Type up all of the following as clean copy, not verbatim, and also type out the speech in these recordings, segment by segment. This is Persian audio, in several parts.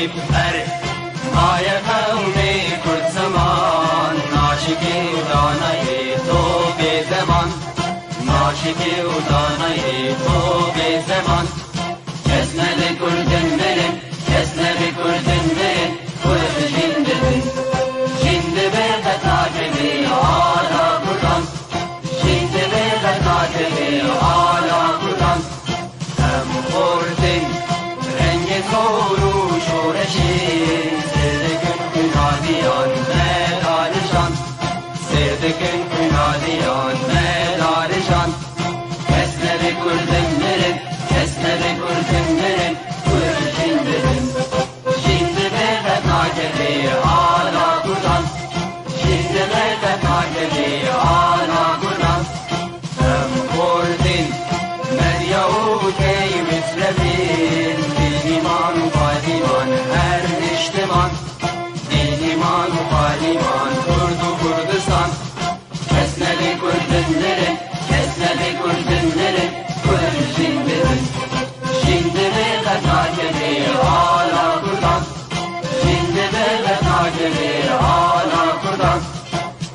بر مای قوم کرد زمان ناشکی و دانه تو به زمان ناشکی و دانه تو به زمان کسنه کردن برن کسنه کردن برن کرد جندن جند به قطاکلی آلا کردن جند به قطاکلی آلا کردن هم خوردن رنگ کور و شورشی سردکن کنادیان مدارشان سردکن کنادیان مدارشان کسنه کردن برن کسنه کردن برن کرد جندن جند به قطاکلی آلا کردن جند به قطاکلی آلا کردن هم خوردن مریا و کی مثل دیمان و قادیمان هر اجتماع دیمان و قادیمان کرد و کردستان کسنه کردن برن کسنه کردن برن کرد جندن جند به قطاکلی آلا کردن جند به قطاکلی آلا کردن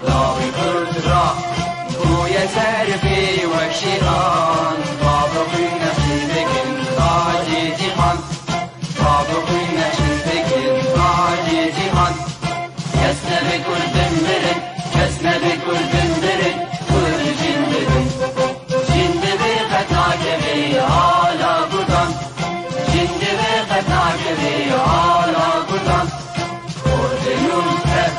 لاوی کرد را گوی سرفی و شیران بابروی نشیدکن تاجی جیهان بابروی نشیدکن تاجی جیهان کسنه کردن برن کسنه کردن برن کرد جندن جند به قطاکلی آلا کردن جند به قطاکلی آلا کردن کردنون کرد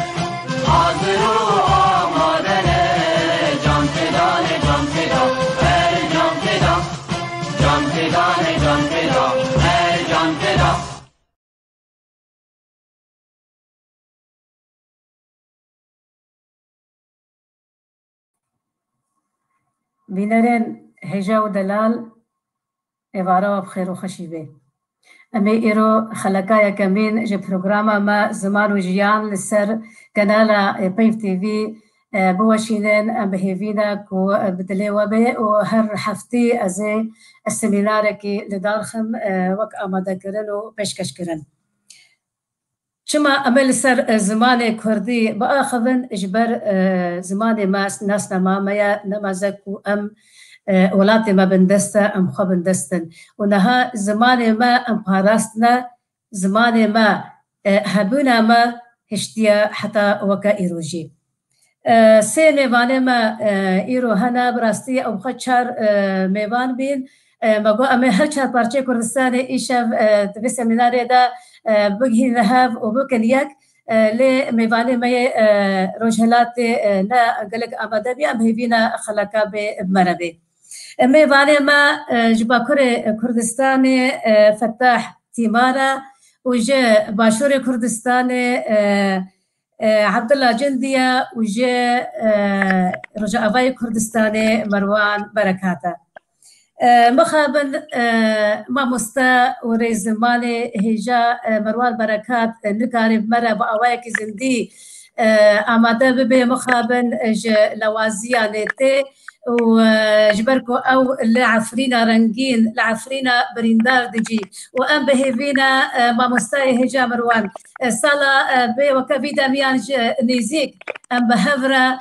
حاضر و آمادنه جان فدانه جان فدا هر جان فدا جان فدانه جان فدا هر جان فدا بینرن هجا و دلال ایوارا بخیر و خشیبه امی ایرو خلقای کمین جه پروگراما ما زمان و جیان لسر کانالا پیف تیوی بوشینن ام بهیوینا کو بدلی وبه و هر هفتی از السمینار کی لدارخم وک آماده کرن و پیشکش کرن شما أمل سر زمان كردي بآخذن إجبر زمان ما ناس نماميا نمازكو أم ولاتي ما بندستا أم خو بندستن ونها زمان ما أم باراستنا زمان ما هبونا ما هشتيا حتى وكا إيروجي سي ميواني ما إيرو هنا براستي أو خدشار ميوان بين مگو أمي هر چار پارچه کردستان إيشاف في سميناري دا بگهی نهاف و بکن یک لی میوانی می روجهلات نا گلگ آماده بیا بهیوینا خلاقا به مربی میوانی ما جبا کردستان فتاح تیمارا وجه باشور کردستان عبدالله جندية وجه رجاء أباي كردستان مروان بركاته مخابن ما مستا وريز مالي هجا مروان بركات نقارب مرة بأوايك زندي آماده ببه مخابن لوازيا نيتي وجبركو أو لعفرينا رنجين لعفرينا بريندار دجي وأم بهيفينا ما مستاي هجا مروان صلاة بي وكبيدا ميان نيزيك أم بهفرة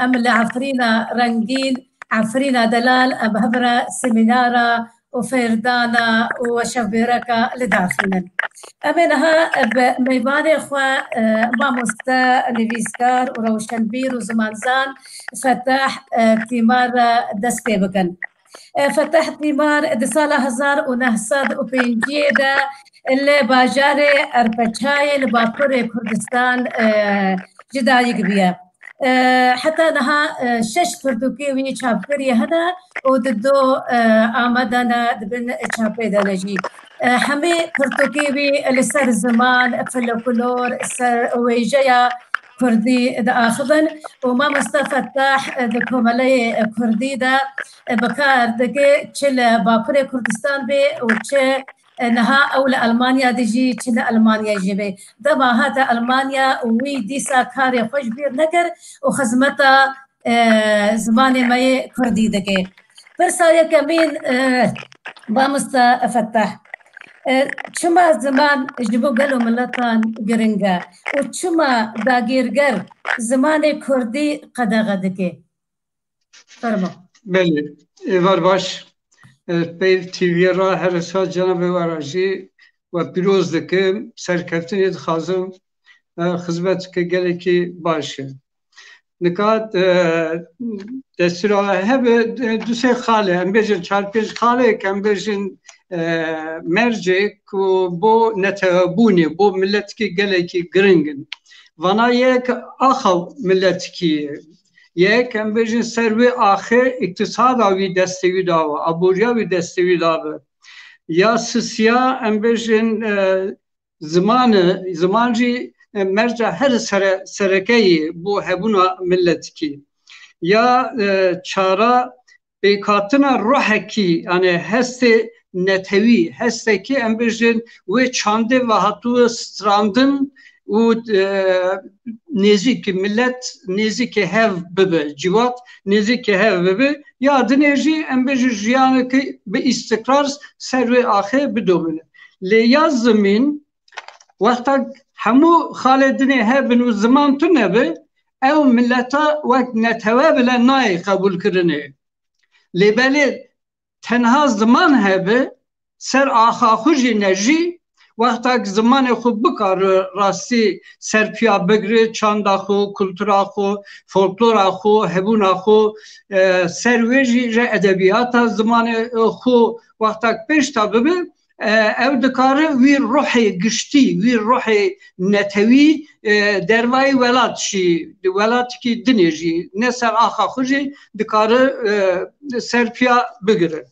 أم لعفرينا رنجين عفرينا دلال أم بهفرة سمينارا وفردانا وشفيركا لداخلنا أمينها بميباني خوا ما مستا نفيسكار وروشنبير وزمانزان فتح تيمار دسكي بكن فتح تيمار دسالة هزار ونهصد وبينجيدا اللي باجاري أربتشاي لباكوري كردستان جدا يقبيا حتى نها شش فردوكي شابكري هنا وددو آمدنا دبن شابي دانجي حمي فردوكي اللي سر زمان فلوكلور سر ويجيا كردي دا آخذن وما مستفتح دكم علي كردي دا بكار دكي تشل باكوري كردستان بي وتش نها أول ألمانيا دجي تشل ألمانيا جيبي دبا هذا ألمانيا وي ديسا كاري خوش بير نكر وخزمتا زماني ماي كردي دكي فرسا يكمين ما مستفتح چما زمان جبو گلو ملتان گرنگه و چما داگیرگر زمان کردی قدغه دکه فرما بله var baş bir TV را هر سال جناب وراجی و پیروز دکم سرکفتنی دخوازم خدمت که گله کی باشه نکات دستور هب دو سه خاله ام بیشتر چهار پنج خاله کم بیشتر مرجع و با نتابونی با ملت کی گله کی گرینگن وانا یک آخو ملت کی یک ام بیشتر سروی آخر اقتصاد آوی دستوی داو ابوریا وی دستوی داو یا سیا ام بیشتر زمانجی مرجع هر سرکهی بو هبونا ملت کی یا چارا بیکاتنا روح کی یعنی هست نتوی هست کی ام بیشتر و چانده و هاتو ستراندن و نزیک ملت نزیک هف ببه جوات نزیک هف ببه یا دنیجی ام بیشتر جیانه کی به استقرار سروی آخر بدومنه لیا زمین وقتا همو خالدنی هبن و زمان تو نبه او ملتا وقت نتوابل نای قبول کرنه لیبالی تنها زمان هبه سر آخا خوشی نجی وقتا زمان خوب بکار راستی سرپیا بگره چاندا خو کلتورا خو فولکلورا خو هبونا خو سرویجی ادبیاتا زمان خو وقتا پیش تا ببه او دکاره وی روحی گشتی وی روحی نتوی دروای ولات شی ولات کی دنیجی نسر آخا خوشی دکاره سرپیا بگره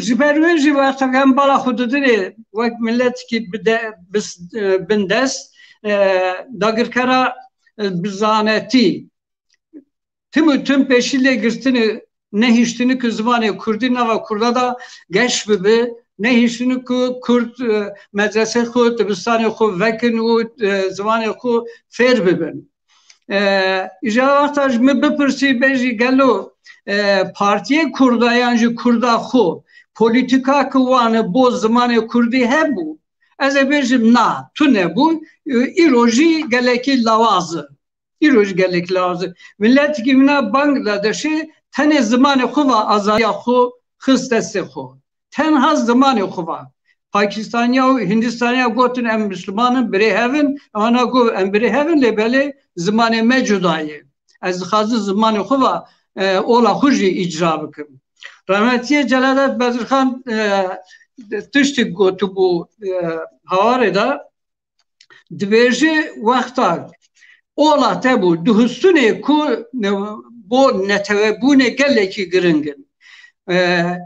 جبروی وقتا هم بالا خود دنی وقت ملت کی بندست داگر کرا بزانتی تم پیشیله گرتنی نهیشتنی که زمان کردی نوا کرده دا گش ببه نهیشتنی که کرد مدرسه خود دبستان خود وکن و زمان خود فیر ببن ایجا وقتا می بپرسی بیجی گلو پارتی کردایانجی کرده خود پولیتیکا که وانه بو زمان کردی هبو از بیجیم نه تو نبو ایروژی گلکی لوازه ایروژی گلکی لوازه ملتی که منا بنگلادشی تنه زمان خوبا آزادی خو خستست خو تنها زمان خوبا پاکستانیا و هندستانیا گوتن ام مسلمانم بری هفن آنا گو ام بری هفن لبله زمان مجدایه از خاص زمان خوبا اولا خوشی اجرا بکن رحمتی جلالت بدرخان تشتی گوتو بو هواره دا دویجه وقتا اولا تبو دهستونه کو bu netevebune geleki gringin.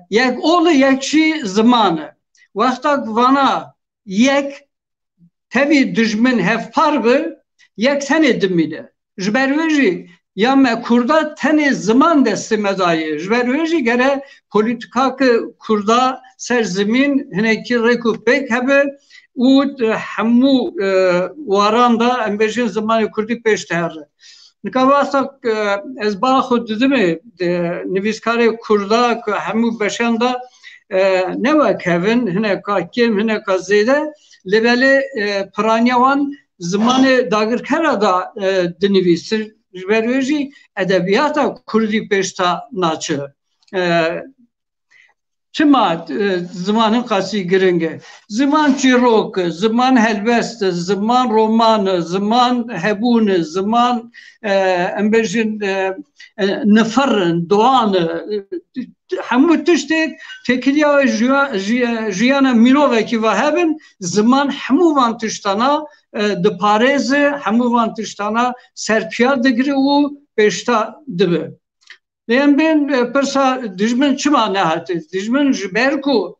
Yek oğlu yekşi zamanı. Vaktak vana yek tabi düşman hefpar bı yek sene dimide. Jberveji ya me kurda tane zaman desti medayı. Jberveji gere politika ki kurda ser zemin hineki rekupek hebe u hamu varanda embejin zamanı kurdi peşterre. نکواسک از با خود دیدم نویسکاری کرده که همو بشنده نوکهون هنه کاکیم هنه کازیده لیبله پرانیوان زمان داگر کرده دا دنویسر جبرویجی ادبیاتا کردی پیشتا ناچه چما زمانın قاسی گرنگه زمان چیروک زمان هلبست زمان رومان زمان هبون زمان امبجن نفرن دوان همو تشتک تکلیه جیانا میروه کی و هبن زمان همو وان تشتانا دپارز همو وان تشتانا سرپیا دگری و پیشتا دبه ben persa dijmen çima ne hattı dijmen jberku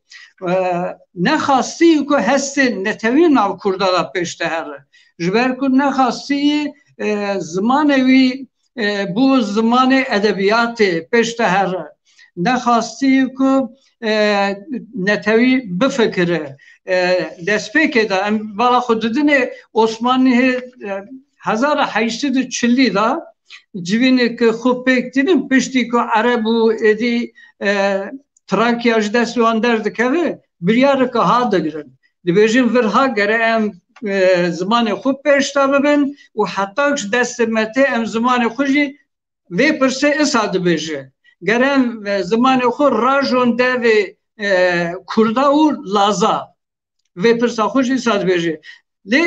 ne xasti ku heste netevi nav kurdala peşte her jberku ne xasti zamanevi bu zamane edebiyatı peşte her ne xasti ku netevi bifekre despeke da bala xududine Osmanlı 1840 da جوینه که خوب پکتیم پشتی که عربو ادی تراکیاش دستوان درد که biryar ki ha digirin dibêjin vir ha gere em zimanê xwe pêş da bibin û heta dest metê em zimanê xwe jî vê pirsê îsa dibêje gere em zimanê xwe rajon devê Kurda û Laza vê pirsa xwe jî îsa dibêje lê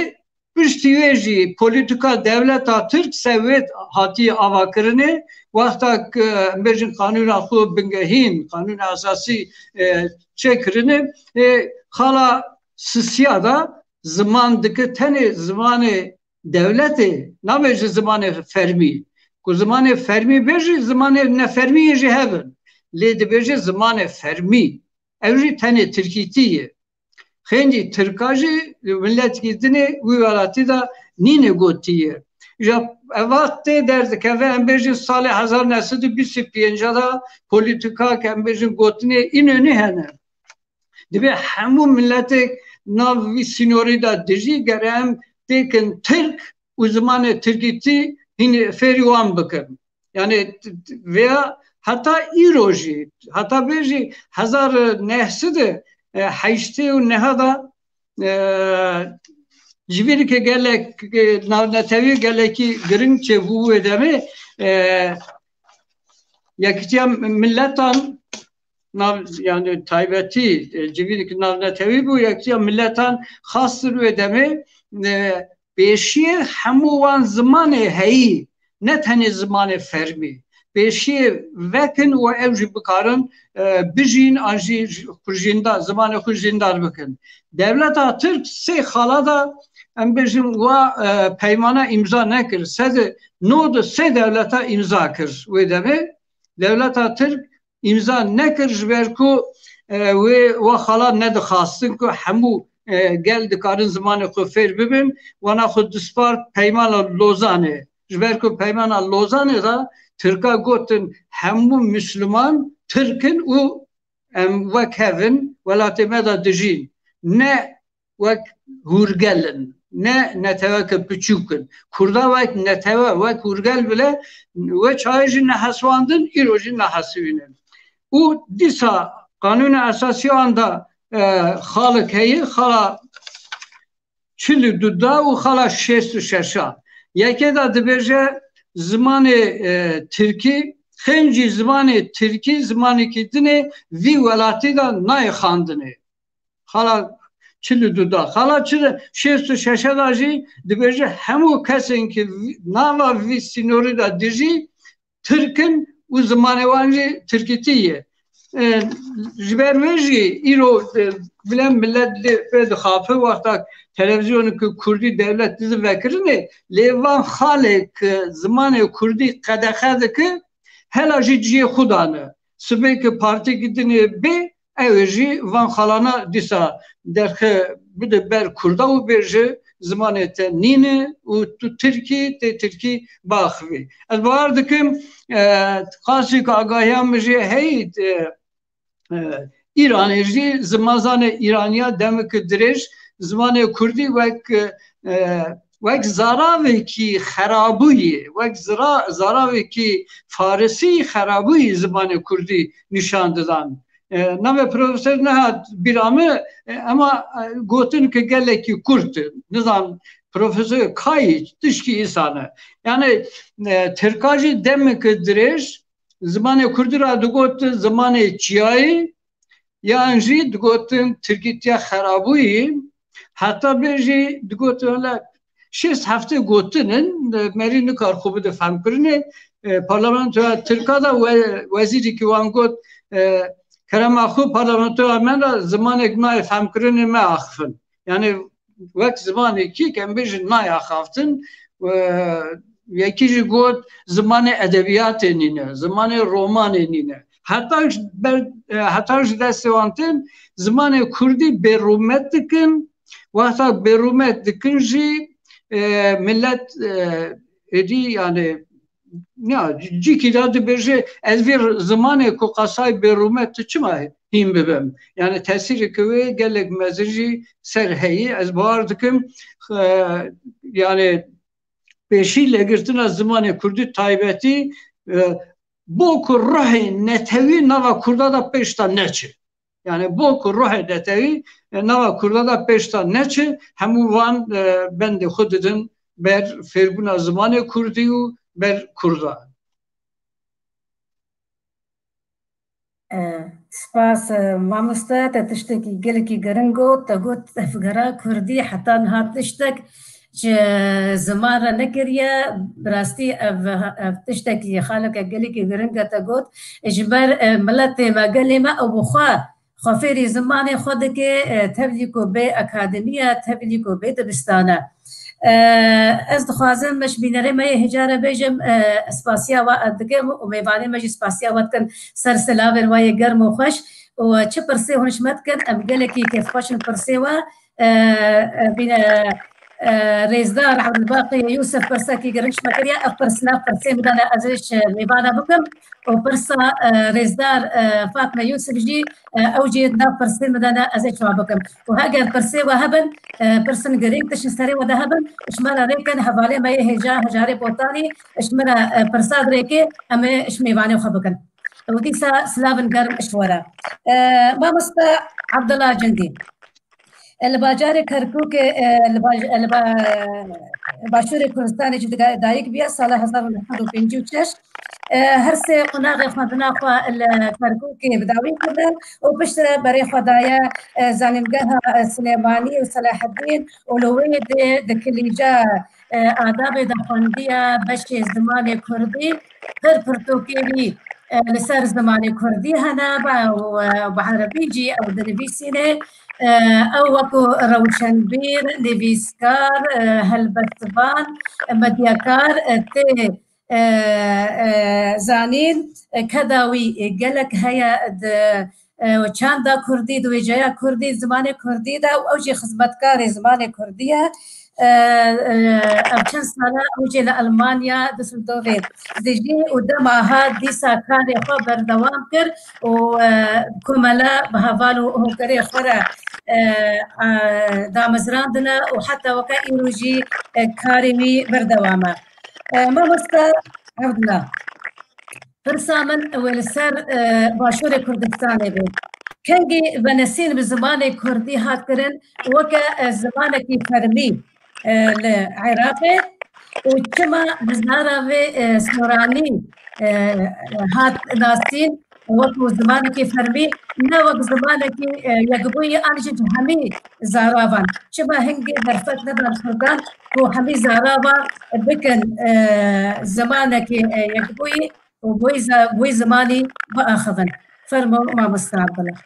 piştî wê jî polîtika devleta Tirk sevêt hatiye avakirinê wexta ku em bêjin kanûna xwe bingehîn kanûna esasî çêkirinê xala sisiya da ziman dike tenê zimanê devletê nabêje zimanê fermî ku zimanê fermî bêjî zimanê nefermîyê jî hevin lê dibêje zimanê fermî ew jî tenê Tirkîtî ye xêncî Tirka jî milletekî dinê wî welatî da nîne gotiye eva tê derdikeve em bêjin salê 1925 da polîtika em bêjin gotinê înonî hene dibe hemû milletê nav vî sînorî da dijî gere em têkin Tirk û zimanê Tirkîtî hîn fêrî wan bikin yani veya heta îro jî heta bêjî 1900 heştê û neha da ji vîrî ke gelek navnetewî gelekî giring çêbû wê demê yekîtiya milletan yani taybetî civîrî navnetewî bû yekîtiya milletan xastir wê demê pêşiyê hemû wan zimanê heyî ne tenê zimanê fermî pêşiyê vekin û ew jî bikarin bijîn an jî jînda zimanê xwe jîndar bikin devleta Tirk sê xala da em bêjin wa peymana imza nekir sed nod sê devleta imza kir wê demê devleta Tirk imza nekir ji ber ku wê wa xala nedixastin ku hemû gel dikarin zimanê xwe fêr bibin wana xwe dispar peymana Lozanê ji ber ku peymana Lozanê da Tirka gotin hemû Müslüman Tirkin û em wek hevin welatê me da dijîn ne wek hûrgelin ne neteweke piçûkin Kurda wek neteve wek hûrgel bile we çayê jî neheswandin îro jî nehesivînin û dîsa Kanûna Esasî wan da xalek heye xala 42 da û xala 66 yekê da dibêje zimanê Tirkî xêncî zimanê Tirkî zimanekî dinê vî welatî da nayê xandinê xala 42 da xala 66 da jî dibêje hemû kesên ki nava vî sînorî da dijî Tirkin û zimanê wan jî Tirkîtî ye ji ber wê jî îro bilen millet pê dixafe wexta televizyonê ku Kurdî devlet dizi vekirinê lê van xalê ki zimanê Kurdî qedexe dike hela jî ciyê xwe dane sibê ki partikî dinê bê ew jî van xalana dîsa derxe bide ber Kurda û bêje zimanê te nîne û tu Tirkî tê Tirkî baxivî ez bawer dikim qasî ku agahiya min jî heyî İranê jî zimazanê İraniya demeke dirêj zimanê Kurdî wek zaravekî xerabûyê wek zaravekî Farsî xerabûyê zimanê Kurdî nîşan didan navê profesör nehat bîrame ama gotin ki gelekî Kurd nizam profesör kayî tişkî îsane yani Tirka jî demeke dirêj zimanê Kurdî ra digotin zimanê çiyayê yan jî digotin Tirkîtiya xerabûyê heta bêjî digotin şêst heftê gotinin merî nikar xwe bide femkirinê parlamentoya Tirka da wezîrîkî wan got kerema xwe parlamentoya me da zimanek nayê femkirinê me axivin yani wek zimanekî em bêjin nayê axaftin yekî jî got zimanê edebiyatê nîne zimanê romanê nîne heta ji destê wan tên zimanê Kurdî bêrûmet dikin wexta bêrûmet dikin jî millet êdî yani cîkî da dibêje ez vê zimanê ku qasayê bêrûmet tu çima hîn bibim yani tesîreke wê gelek mezin jî ser heyî ez bawer dikim yani pêşî legirtina zimanê Kurdî taybetî bo ku rahê netewî nava Kurda da pêş da neçe yani بۆ ku ruhê detewî nava Kurda da pêşta neçi hemû wan bendê xwe didin ber fêrbûna zimanê Kurdî û ber Kurda. سپاس مامۆستا te tiştekî gelekî giring got te got evgera Kurdî hetan hat tiştek ji ziman re nekiriye bi rastî ev tiştekî xaleke gelekî giring e te got ji ber miletê me gelê me ew bi xwe xwefêrî zimanê xwe dike tevlî ku bê akademiya tevlî ku bê dibistane. Ez dixwazim meşbînerê me yê hêcara bêjim spasiya we dikim û mêvanê me jî spasiya we dikin ser silavên we yê germ û xweş û çi pirsê hûn ji me dikin em gelekî kêfxweşin pirsê we bîne rêzdar Ebdulbaqî Yûsef pirsekî giring ji me kiriye ev pirsina pirsê bidane ez ê ji mêvana bikim û pirsa rêzdar Fatme Yûsef jî ew jî nav pirsê bidane ez ê çawa bikim û heger pirsê we hebin pirsin giring tişin serê we de hebin ji me re rêkin hevalê me yê hejarê botanî ji me re pirsa dirêkê em ê ji mêvanê xwe bikin û dîsa silavên germ ji were. Mamosta Abdullah Cindî li bajarê Kerkûkê li başûrê Kurdistanê jî dayîk bûye sala 1956 her sê qonaxê xwendina xwe li Kerkûkê bi dawî kirin û piştre berê xwe daye zanîngeha Silêmanî û Selaheddîn û li wê de di kilîca adabê de xwendiya beşê zimanê Kurdî pir pirtûkê wî li ser zimanê Kurdî hene bi Erebî cî ew dinivîsîne ew wekû rewşenbîr, nivîskar, helbestvan, medyakar tê zanîn keda wî gelek heye di çanda Kurdî di wêceya Kurdî zimanê Kurdî de ew jî xizmetkarê zimanê Kurdî ye ev çend sala ew jê li Almanya Düsseldorfê dijî û dema hat dîsa karê xwe berdewam kir û komela bi heval û hokerê xwe re damezrandine û heta weke îro jî karê wî berdewam e. Mamosta Abdullah pirsa min wê li ser başûrê Kurdistanê bê kengî venesîn bi zimanê Kurdî hat kirin weke zimanekî fermî li Iraqê û çima bizara vê soranî hat nasîn wekû zimanekî fermî ne wek zimanekî yekbûyî an jî hemî zaravan çima hingê derfet nedan Kurdan ku hemî zarava bikin zimanekî yekbûyî û wê zimanî biaxivin. Fermo mamosta Abdullah.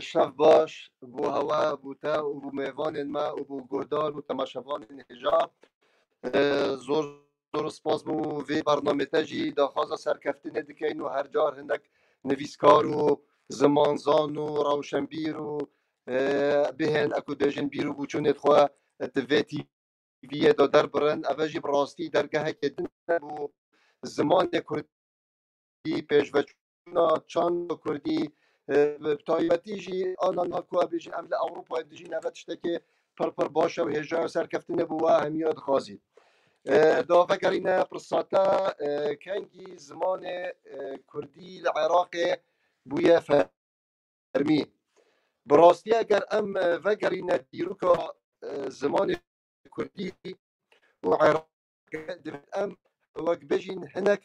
شەف باش بۆ هەوا بووتە و بوو mêvanên me û bû guhdar û temaşevanên hêja zor zor spas bû vê bernamê te jî daxwaza serkeftinê dikeyn û her car hindek nivîskar û zimanzan û rewşenbîr û bihên ku dêjin bîr û bûçûnê xwe di vê tîviyê de derbirin ev jî bi rastî dergehekê din bû zimanê Kurdî pêşveçûna çanda Kurdî taybetî jî anan ku bêjin em li Ewropayê dijîn ev tiştekê pir pir baş e û hêja serkeftinê bû we hemiya dixwazî da vegerîne pirsate kengî zimanê Kurdî li Iraqê bûye fermî bi rastî eger em vegerîne dîroka zimanê Kurdî û Iraqê divê em wek bêjin hinek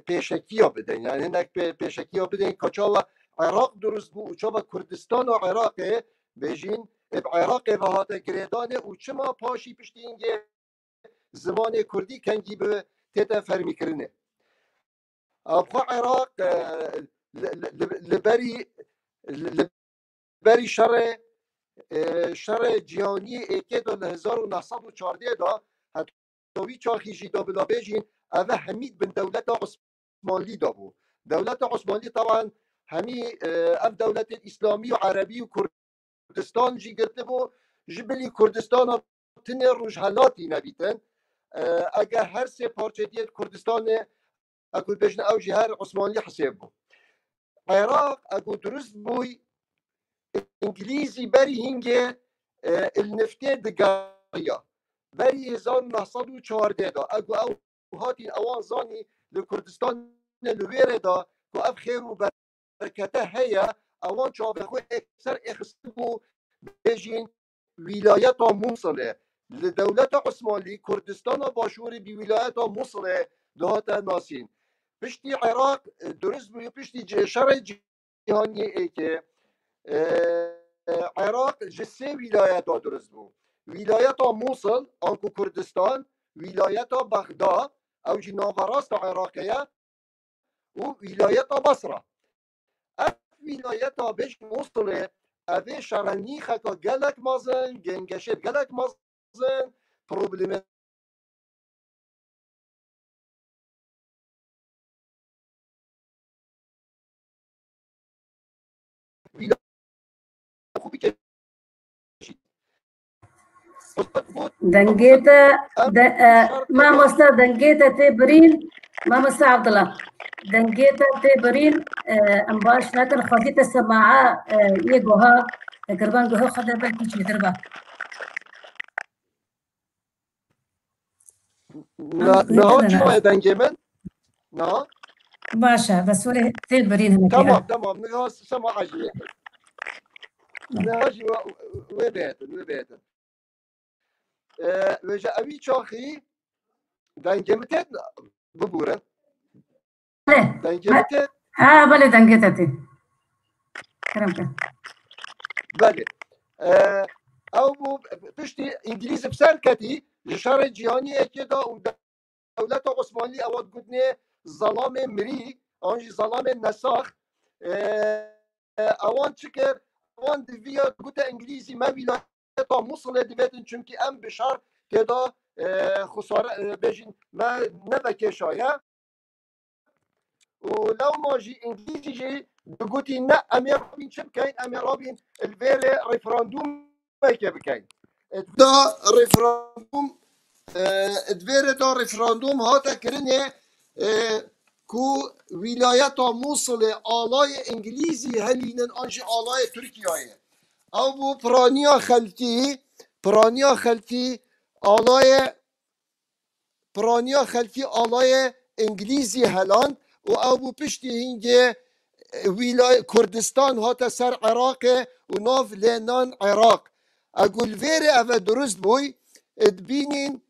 pêşekiya bidin yani hinek pêşekiya bidin ka çawa Iraq durust bû û çawa Kurdistan û Iraqê bêjin Iraqê ve hate girêdanê û çima paşî piştîngê zimanê Kurdî kengî bi tête fermîkirinê xwe Iraq li berî şerê cîhanî êkê da li 1914 da hetawî çaxî jî da bila bêjin ev hemîd bin dewleta Osmanlî da bû dewleta Osmanlî taban hemî ev dewletê İslamî û Erebî û Kurdistan jî girtibû ji bilî Kurdistana tinê rojhelatî nebîtin eger her sê parçe diyê Kurdistanê eku bêjin ew jî her Osmanlî hesêb bû Iraq eku durust bûy İngilîzî berî hingê il niftê digeriya berî 1914 da eku ew هاتین اوان زانی لکردستان لویره دا که اف خیر و برکته هیا اوان چاوه خو اکثر اخستبو بجین ولایت موصله لدولت عثمانی کردستان باشور بی ولایت موصله دهات ناسین پشتی عراق درست بوی پشتی شر جهانی ای که عراق جسه ولایت درست بو ولایت موصل آنکو کردستان ولایت بغداد او جناوراست عراقیه و ولایت بصره اف ولایت بش موصله اوه شرنی خکا گلک مازن گنگشه گلک مازن پروبلم خوبی که دنجيتا ما مستا دنجيتا تبرين ما مستا عبد الله دنجيتا تبرين امباش لكن خديت السماعة يجوها قربان جوها خدها بالكي شي دربا نه دنگه من نه باشا بس ولا تبرين هنا تمام تمام نها سماع عجيب نهاجي وبيت وجا أبي شاخي دنجمتت ببورة دنجمتت بله دنجيتا تي كرمت بله او پشتی انگلیس بسر کتی جشار جهانی اکیدا و دولت عثمانی اواد گودنه ظلام مری آنجی ظلام نساخ اوان چکر اوان دویا گوت انگلیسی ما ولایت موصل دویدن چونکی ام بشار کدا خساره بجین ما نبکه شایه ولو ماجي انجليزي جي بقولي نا اميرابين شبكين اميرابين الفيري ريفراندوم ما بكين دا ريفراندوم الفيري دا ريفراندوم هاتا كرنه كو ولايات موصل آلاي انجليزي هلينن انجي آلاي تركيا او بو برانيا خلتي آلاي انجليزي هلان و او بو پشتی هنگه کردستان هاتا سر عراق و ناف لینان عراق اگل ویره اوه درست بوی ادبینین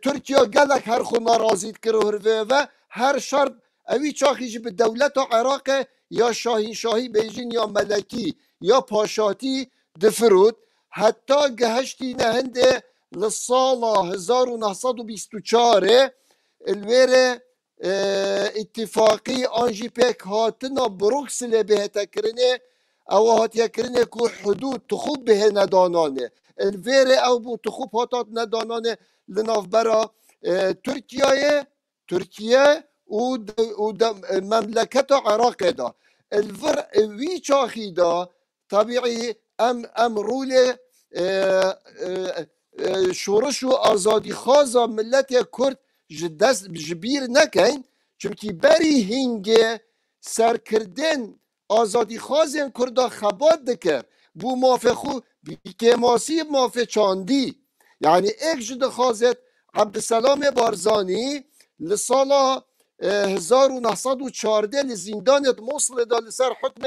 ترکیه گلک هر خو نارازید کرده و هر شرط اوی چاخیش به دولت عراق یا شاهی بیجین یا ملکی یا پاشاتی دفرود حتی گهشتی نهنده لسال 1924 الویره اتفاقی آنجی پیک هاتنا بروکسل به تکرنه او هاتیا کرنه که حدود تخوب به ندانانه الویره او بو تخوب هاتات ندانانه لناف برا ترکیه و مملکت عراق دا الور وی چاخی دا طبیعی ام رول شورش و آزادی خوازا ملت کرد دست جبیر نکن چونکی بری هنگه سرکردن آزادی خوازن کردا خباد دکر بو مافه خو بیکماسی مافه چاندی یعنی ایک جد خوازت عبدالسلام بارزانی لسال 1914 لزندانت موصل دا لسر حکم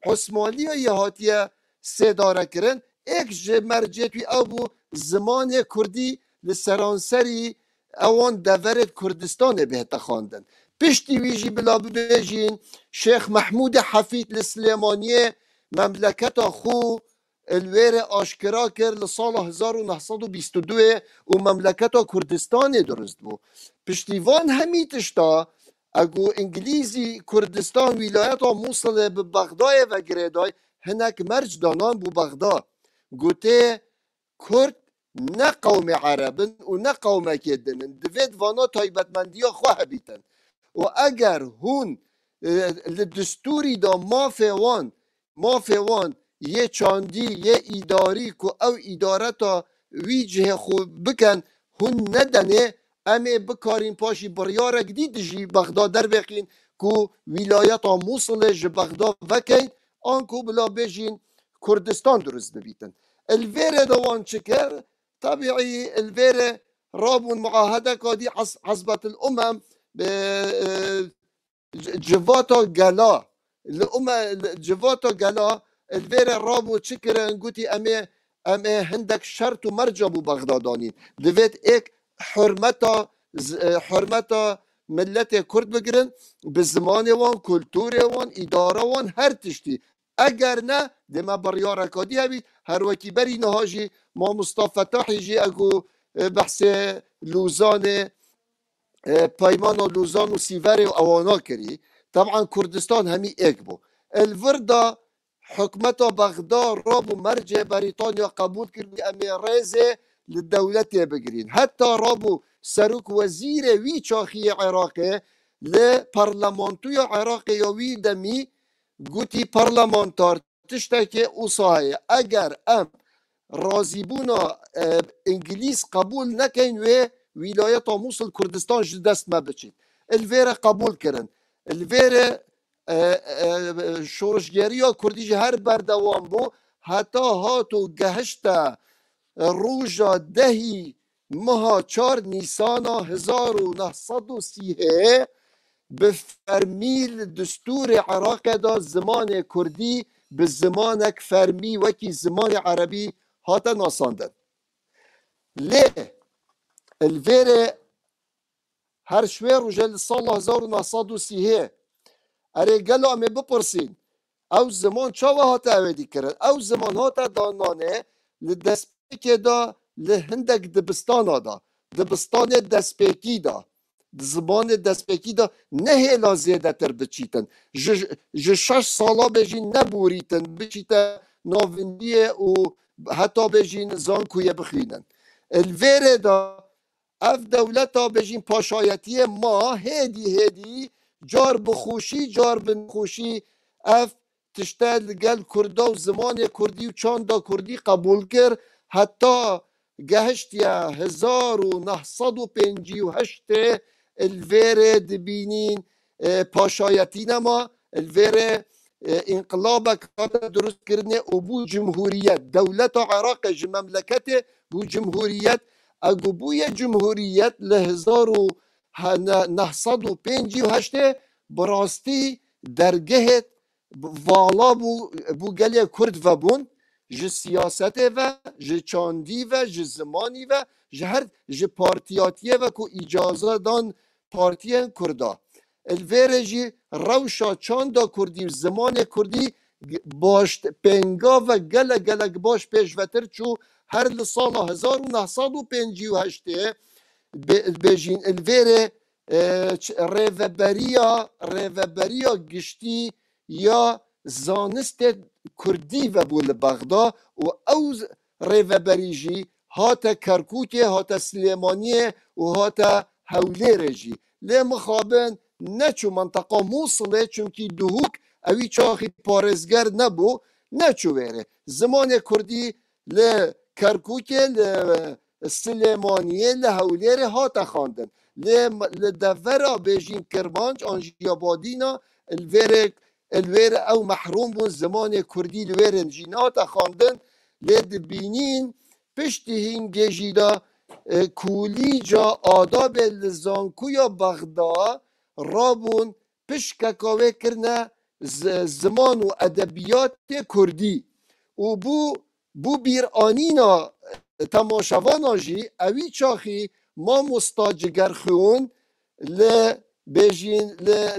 عثمانی و یهاتیه سداره کرن ایک جد مرجعی او بو زمان کردی لسرانسری اوان دورت کردستان بهت خواندن پشتی ویجی بلا ببیجین شیخ محمود حفید السلیمانیه مملکت خو الویر آشکرا کرد لسال 1922 و مملکت کردستان درست بو پشتیوان همی تشتا اگو انگلیزی کردستان ولایت موصل به بغداد و گریدای هنک مرج دانان بو بغداد گوته کرد نه قوم عربن و نه قوم کدنن دوید وانا تایبتمندی خواه بیتن و اگر هون لدستوری دا مافوان یه چاندی یه ایداری که او ایدارتا ویجه خوب بکن هون ندنه امه بکارین پاشی بریارک دیدجی بغداد در بخین که ولایت موصل جه بغداد وکین آنکو بلا بجین کردستان درست ببیتن الویر دوان چکر طبيعي الفيرة رابون معاهده کادی حزبت الامم جواتا گلا جواتا گلا الویر رابو چکرن گوتی امه هندک شرط و مرجع بو بغدادانین دوید ایک حرمتا ملت کرد بگیرن به زمان وان کلتور وان اداره وان هر تشتی اگر نه دما بریار کادی هبید هر وکی بری نهاجی ما مصطفى فتاحی جی اگو بحث لوزان پایمان و لوزان و سیور و اوانا کری طبعا کردستان همی ایک بو الوردا حکمت بغداد راب و مرجع بریطانیا قبول کردی امی ریزه للدولت بگرین حتی رابو سروک وزیر وی چاخی عراقه لپارلمانتوی عراقه یا وی دمی گوتی پارلمانتار تشتکی اوصاهی اگر ام رازیبونا انگلیس قبول نکن و ولایت موصل کردستان دست ما بچید الویره قبول کردن الویره شورشگری ها کردیش هر بردوام بو حتی هاتو گهشتا روژا دهی مها 4 نیسان 1930 به فرمیل دستور عراق دا زمان کردی به زمانک فرمی وکی زمان عربی هاتا ناساندن لی الویره هر شوی روژه سال 1930 اره گلو امی بپرسین او زمان چاوه هاتا اویدی کرد او زمان هاتا دانانه لدسپیکی دا لهندک دبستان دا دبستان دسپیکی دا زبان دسپیکی دا نه هیلا زیده تر بچیتن ج 6 سالا بجین نبوریتن بچیتن ناوندیه و حتی بجین زانکویه بخوینن الویره دا اف دولتا بجین پاشایتی ما هیدی جار بخوشی جار بنخوشی اف تشتل گل کردا و زمان کردی و چاندا کردی قبول کرد حتی گهشتیا 1958 الویره دبینین پاشایتی نما الویره انقلاب درست کرنه و بو جمهوریت دولت عراق مملکت بو جمهوریت اگو بوی جمهوریت ل 1958 براستی درگه والا بو گلی کرد و بون ج سیاست و ج چاندی و ج زمانی و ج هر ج پارتیاتیه و کو اجازه دان پارتیان کردا الویره جی روشا چاندا کردی زمان کردی باشت پنگا و گلک باش پیشوتر چو هر لسال 1958 بجین الویره ریوبریا گشتی یا زانست کردی و بول بغداد و او ریوبریجی هاتا کرکوکی هاتا سلیمانیه و هاتا هولیرجی لی مخابن نچو منطقه موصله چونکی دهوک اوی چاخی پارزگر نبو نچو ویره زمان کردی لی کرکوکی لی سلیمانیه لی هولیره هاتا خواندن لی دورا بیجین کرمانج آنجیابادینا الویره او محروم بون زمان کردی الویره جیناتا خواندن لی دبینین پشتی هنگی جیدا کولیجا آداب لزانکویا بغداد رابون پشککاوه کرنه زمان و ادبیات کردی و بو بیرانینا تماشاوانا جی اوی چاخی ما مستاجگر خون بیجین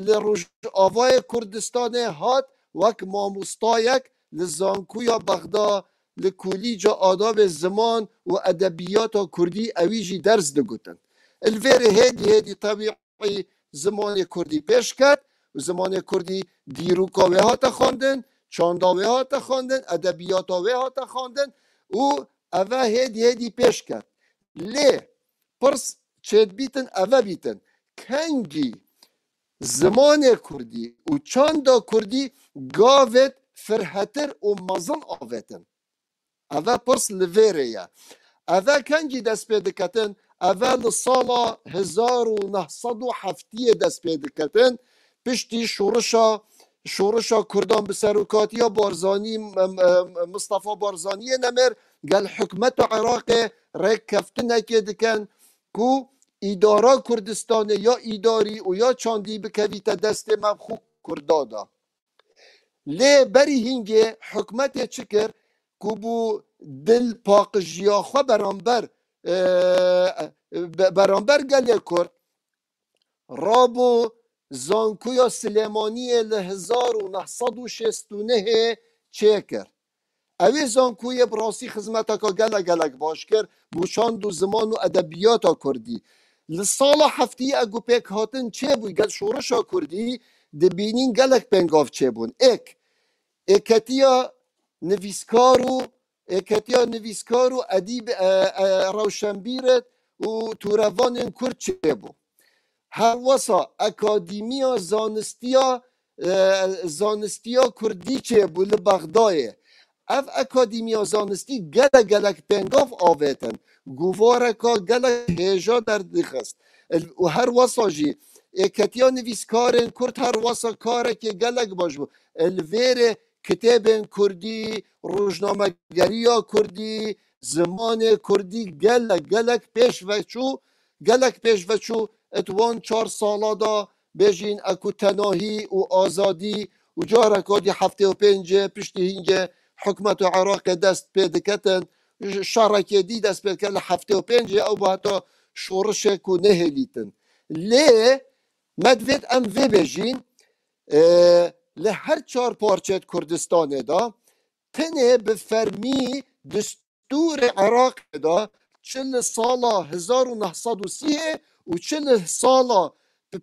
لروج آوای کردستان هات وک ما مستایک لزانکویا بغداد لکولیجا آداب زمان و ادبیات کردی اویجی درس دگوتن الویره هیدی طبیعی زمان کردی پیش کرد و زمان کردی دیروکاوه ها تا خواندن چانداوه ها تا خواندن ادبیاتاوه ها تا خواندن و اوه هیدی پیش کرد لی پرس چید بیتن اوه بیتن کنگی زمان کردی و چاندا کردی گاوت فرحتر و مزن آوتن اوه پرس لویره یا اوه کنگی دست پیدا کتن اوه لسالا 1907 دست پیدا کتن پشتی شورشا کردان بسروکاتی بارزانی مصطفى بارزانی نمر قال حکمت عراق ریک کفتنه که دکن کو ایدارا کردستان یا ایداری و یا چاندی بکویت دست مبخو کردادا لی بری هنگه حکمت چکر کو بو دل پاق جیاخوا برانبر گله کرد رابو زانکویا سلیمانی 1969 چکر اوی زانکوی براسی خدمتا که گلک باش کرد بوشاند و زمان و ادبیاتا کردی لسال هفتی اگو پیک هاتن چه بوی گل شورشا کردی دبینین گلک پنگاف چه بون اکتیا نویسکارو ادیب روشنبیرت و توروان کرد چه بو هر وسا اکادیمیا زانستیا کردی چه بو لبغدایه اف اکادیمیا زانستی گلک پنگاف آویتن گوارکا گلک هیجا در دخست و هر وسا جی اکتیا نویسکارن کرد هر وسا کاره که گلک باش بو الویر کتابن کردی روزنامه‌گریا کردی زمان کردی گلک پیش وچو اتوان 4 سالا دا بجین اکو تناهی و آزادی و جارکا دی 75 پشتی هینجه حکمت و عراق دست پیدکتن شارکی دی دست پیدکتن 75 او با حتی شورشک و نهلیتن لی مدوید ام وی بجین لی هر 4 پارچت کردستان دا تنه به فرمی دستور عراق دا 40 سالا 1930 و 40 سالا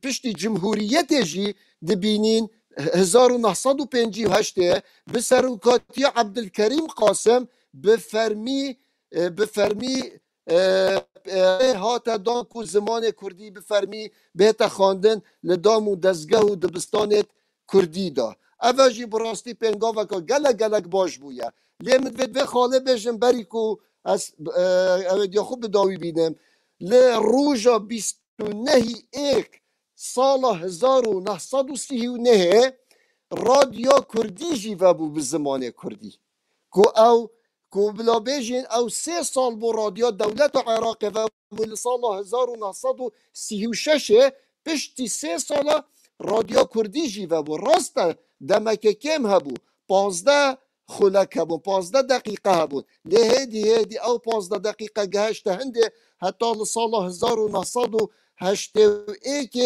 پشتی جمهوریت جی دبینین 1958 به سروکاتی عبدالکریم قاسم به فرمی هاتا دان کو زمان کردی به فرمی بهتا خواندن لدام و دزگه و دبستانت کردی دا اوجی براستی پنگاوه که گلک باش بویا لیمت وید خاله بشن بری کو از اوید خوب داوی بینم لی روژا 29 ایک سال 1939 رادیو کردی جی و بو به زمان کردی کو بلا بیجین او 3 سال بو رادیو دولت عراق و بو سال 1936 پشتی 3 سال رادیو کردی جی و بو راست دمک کم هبو 15 خلک هبو 15 دقیقه هبو هدی او 15 دقیقه گهشت هنده حتی لسال 1981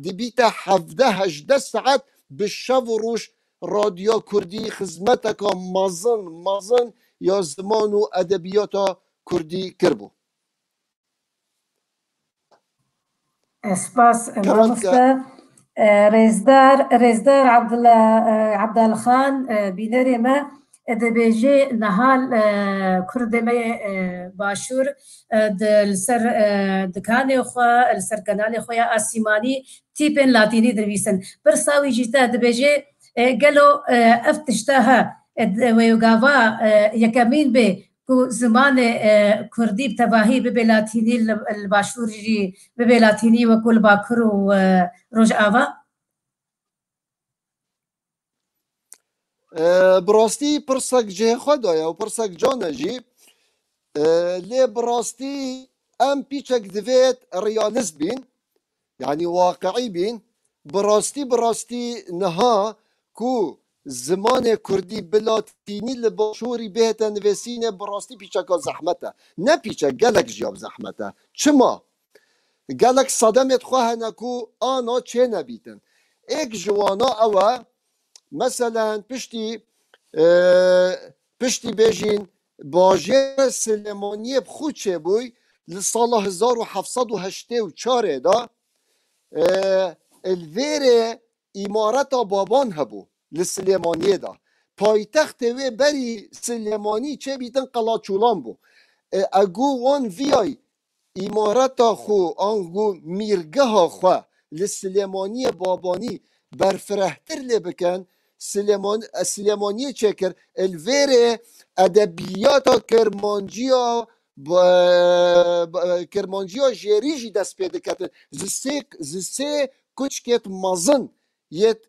دبیت 17-18 ساعت به شب و روش رادیو کردی خدمت که مازن یا زمان و ادبیات کردی کربو سپاس مامۆستا رێزدار عەبدالخان بینەرێ me dibêje nihal Kurdê başûr li ser dikanê xwe li ser kanalê xwe ya asîmanî tîpên latînî dinivîsin. Pirsa wî jî te dibêje gelo ev tişte he wêgava yekemîn bê ku zimanê Kurdî bi tevahî bibe latînî li başûr jî bibe latînî weku li Bakur û Rojava? براستی پرسک جه خود دایا و پرسک جانه جی لی براستی ام پیچک دوید ریالیست بین یعنی واقعی بین براستی نها کو زمان کردی بلاتینی لباشوری بهتا نویسینه براستی پیچکا زحمته نه پیچک گلک جیاب زحمته چما گلک صدمت خواه نکو آنا چه نبیتن ایک جوانا اوه مثلا پشتی بیجین باجه سلیمانی بخود چه بوی لسال 1784 دا الویر امارت بابان هبو لسلیمانی دا پایتخت وی بری سلیمانی چه بیتن قلاچولان بو اگو وان ویای امارت خو آنگو میرگه خو لسلیمانی بابانی برفرهتر لبکن سلیمانی چکر الویر ادبیات کرمانجیا جریجی دست پیدا کردن زسه کچکت مازن یت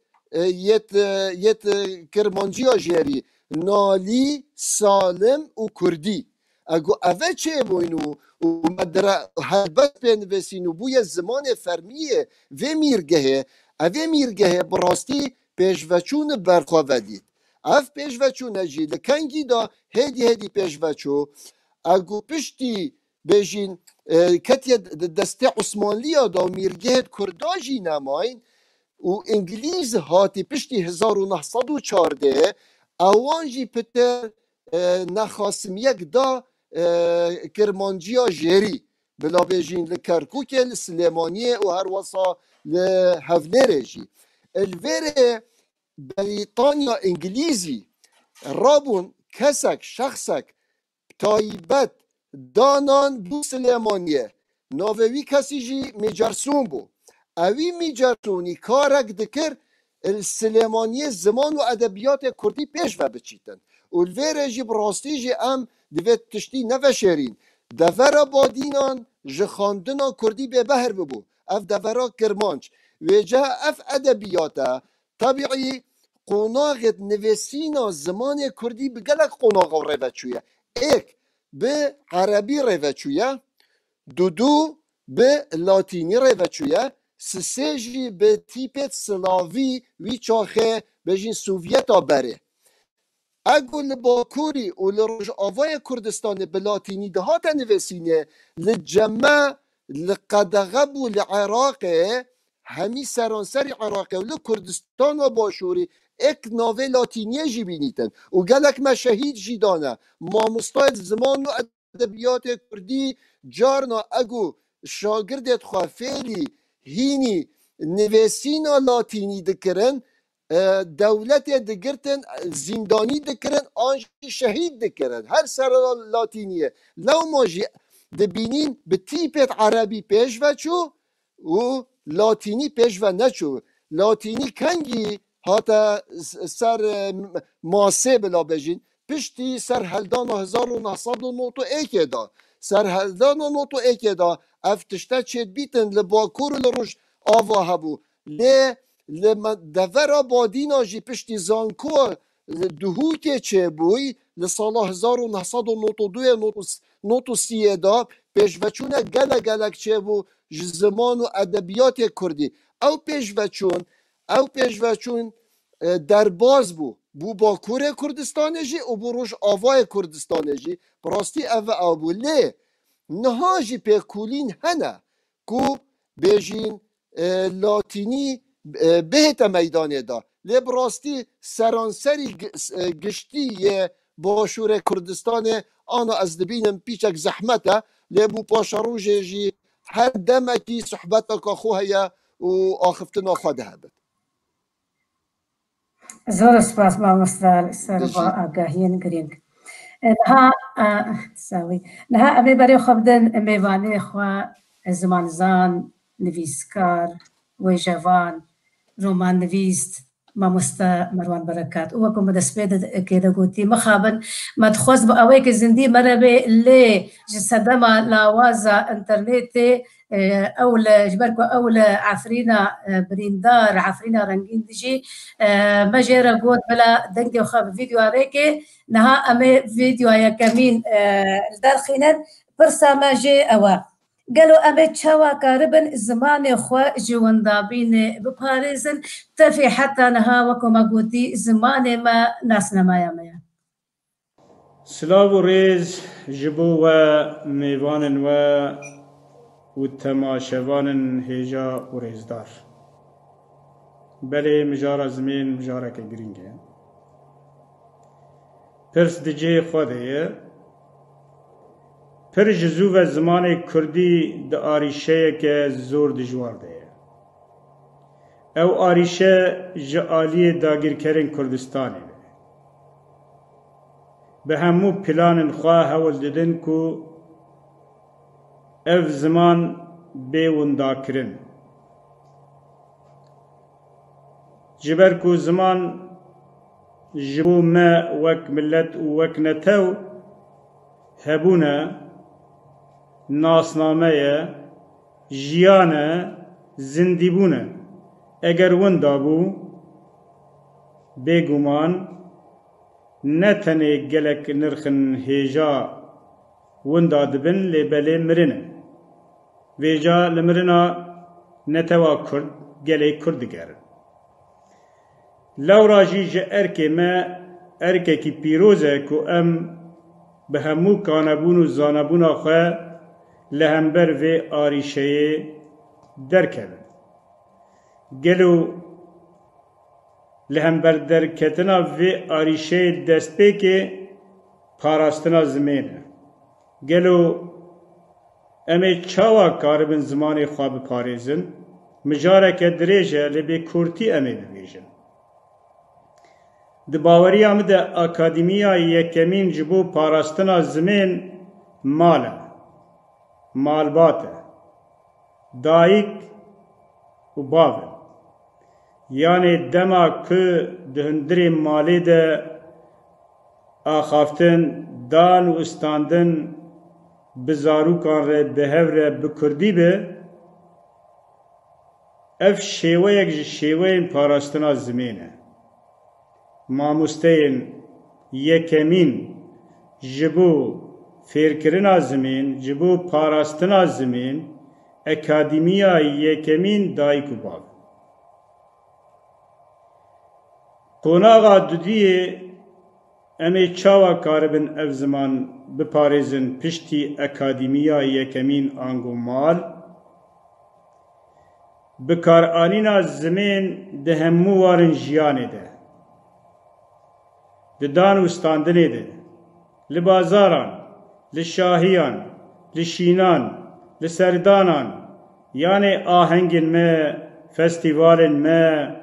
کرمانجیا جری نالی سالم و کردی اگو اوه چه بوینو و مدره هلبت بنویسینو بوی زمان فرمیه و میرگهه اوه میرگهه براستی پیشوچون برخواه دید اف پیشوچون جی لکنگی دا هدی پیشوچو اگو پشتی بجین کتی دسته عثمانلیا دا میرگهت کرداجی نماین و انگلیز هاتی پشتی 1914 اوانجی پتر نخاسم یک دا کرمانجیا جری بلا بجین لکرکوک لسلیمانیه و هر وصا لحفنره جی الوره بریتانیا انگلیزی رابون کسک شخصک تایبت دانان بو سلیمانیه ناوی کسی جی میجرسون بو اوی میجرسونی کارک دکر السلیمانیه زمان و ادبیات کردی پیش و بچیتن و الویره جی براستی جی ام دوید تشتی نوشرین دفرا بادینان جی خاندنا کردی به بهر ببو اف دفرا کرمانچ ویجا اف ادبیاتا طبیعی قوناغت نویسینا زمان کردی بگلک قوناغ رو چویه ایک به عربی روچویه دو به لاتینی روچویه سسیجی به تیپت سلاوی وی چاخه بجین سوویتا بره اگو لباکوری و لروج آوای کردستان به لاتینی ده ها تنویسینه لجمع لقدغب و لعراقه همی سرانسری عراقه و لکردستان و باشوری اک ناوه لاتینیه جی بینیتن و گلک ما شهید جی دانه ما مستاید زمان و ادبیات کردی جارنا اگو شاگردت خواه فعلی هینی نویسینا لاتینی دکرن دولت دگرتن زندانی دکرن آنجی شهید دکرن هر سر لاتینیه لو ماجی دبینین به تیپت عربی پیش و چو و لاتینی پیش و نچو لاتینی کنگی هاتا سر ماسه بلا بجین پشتی سر هلدان 1991 دا سر هلدان 91 دا افتشته چید بیتن لباکور لروش آوا هبو دورا بادینا جی پشتی زانکو دهو که چه بوی لسال 1992 دا پیشوچونه گلک چه بو زمان و ادبیات کردی او پیشوچون در باز بو باکور کردستان جی و بو روش آوای کردستان جی براستی او بو لی نها جی پیکولین هنه کو بیجین لاتینی بهت میدانه دا لی براستی سرانسری گشتی باشور کردستان آنا از دبینم پیچک زحمته لی بو پاشاروژ جی هر دمکی صحبتك خوها و آخفتنا خواده هبت زور سپاس مامۆستا سەر بە ئاگاهیان گرنگ نها ئەمێ بەرێ خۆ بدەن میوانەیە خوا زمانزان نویسکار وێژەڤان ڕۆمان نویست مامۆستا مەروان بەرەکات و وەکو مەدەست پێ دەگوتی مخابن مەدخۆست بە ئەوەی کە زیندی مەرەبێ لێ ji sedema lawaza internetê ew ji ber ku ew li efrîna birîndar efrîna rengîn dijî me jê re got bila dengê xwe bi vîdyoarêkê niha em ê vîdyoya kemîn li derxînin pirsa me jê ew e gelo em ê çawa karibin zimanê xwe ji wendabînê biparêzin tevfê heta niha wekû me gotî zimanê me nasnemaya me ye سلاو و ریز جبو و میوانن و تماشوانن هیجا و ریزدار بله مجار زمین مجاره که گرینگه پرس دجه خوده پر جزو و زمان کردی ده آریشه که زور دجوار ده او آریشه جعالی داگیر کرن کردستانی به همو پلان خواه هول ددن کو اف زمان بیوندا کرن جبر کو زمان جبو ما وک ملت وک نتو هبونا ناسنامه جیانه زندی بونه اگر وندا بو بگومان نه تنه گلک نرخن هیجا وندا دبن لبلي مرن ويجا لمرنا نتوا كرد گلي كرد گرن لو راجي جا اركي ما اركي كي بيروزه كو ام بهمو كانبون و زانبون آخه لهمبر و آريشه دركبن گلو لهمبر درکتنا و آریشه دست که پاراستنا زمینه گلو امی چاوا کاربن زمان خواب پاریزن مجاره که دریجه لبی کورتی امی ببیجن دباوری آمده اکادیمیا یکمین جبو پاراستنا زمین ماله مالباته دایک و باوه یعنی دما که دهندری مالی ده آخافتن دان و استاندن بزاروکان ره بهو ره بکردی به اف شیوه یک شیوه پاراستنا زمینه ماموستین یکمین جبو فیرکرنا زمین جبو پاراستنا زمین اکادیمیا یکمین دایکو باو قوناغا دودیه امی چاوا کاربن اف زمان بپارزن پشتی اکادیمیا یکمین آنگو مال بکار آنینا زمین ده همو وارن جیانه ده ده دان و ستاندنه ده لبازاران لشاهیان لشینان لسردانان یعنی آهنگن ما فستیوالن ما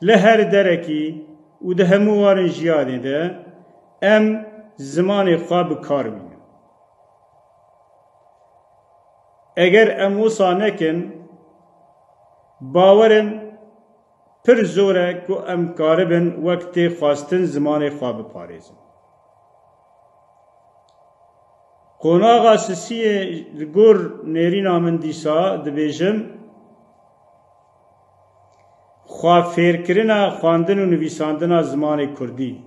لهر درکی و ده همو وارن جیانه ده ام زمان خواب کار بینه اگر ام وصا نکن باورم پر زوره که ام کاربن وقت خواستن زمان خواب پاریزن قوناغا سسیه لگور نیرین آمن دیسا دبیجم خواه فیرکرنا خواندن و نویساندن زمان کردی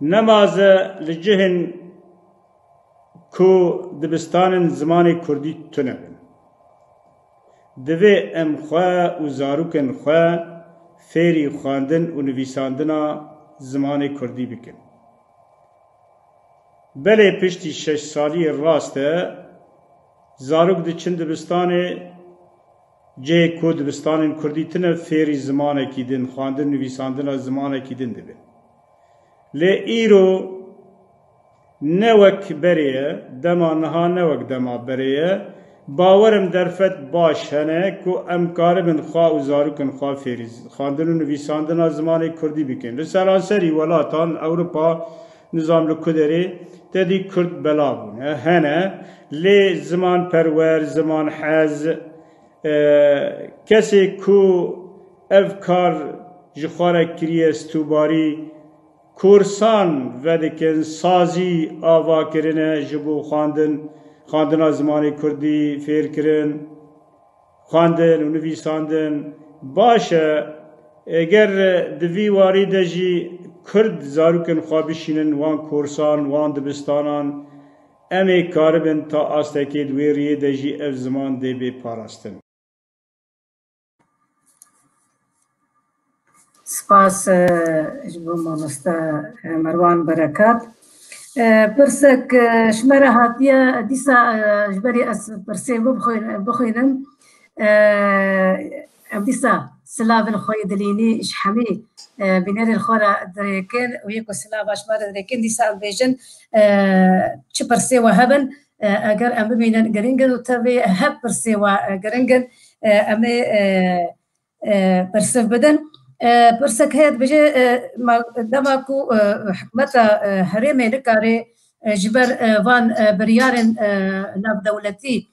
نمازه لجهن کو دبستان زمان کردی تنبن دوی ام خواه و زاروکن خواه فیری خواندن و نویساندن زمان کردی بکن بله پشتی 6 سالی راسته زاروک ده چند دبستان جه کو دبستان کردی تنه فیری زمان کیدن خواندن نویساندن زمان کیدن دبن لی ایرو نوک بریه دما نها نوک دما بریه باورم درفت باش هنه که امکاربن خواه و زاروکن خواه فیری خواندن و نویساندن زمان کردی بکن لسراسری ولاتان اوروپا نظام لکدری تدی کرد بلا بونه هنه لی زمان پرور زمان حز کسی کو افکار جخواره کریه استوباری کورسان ودکن سازی آوا کرنه جبو خواندن زمان کردی فیر کرن خواندن و نویساندن باشه اگر دوی واری دجی کرد زاروکن خوابشینن وان کورسان وان دبستانان امی کاربن تا آستکی دویریه دجی اف زمان دی بی پاراستن سپاس جبو مامستا مروان برکات پرسک شمره هاتیه دیسا جبری از پرسه بخوینم دیسا سلاف الخوي دليني شحمي بنادي الخورة دريكن ويكو سلاف أشمار دريكن دي سال بيجن تشبرسي وهبن أجر أم بينن جرينجن وتبي هب برسي وجرينجن أم برسف بدن برسك هاد بيجي ما دماكو حكمته هرمي نكاري جبر وان بريارن ناب دولتي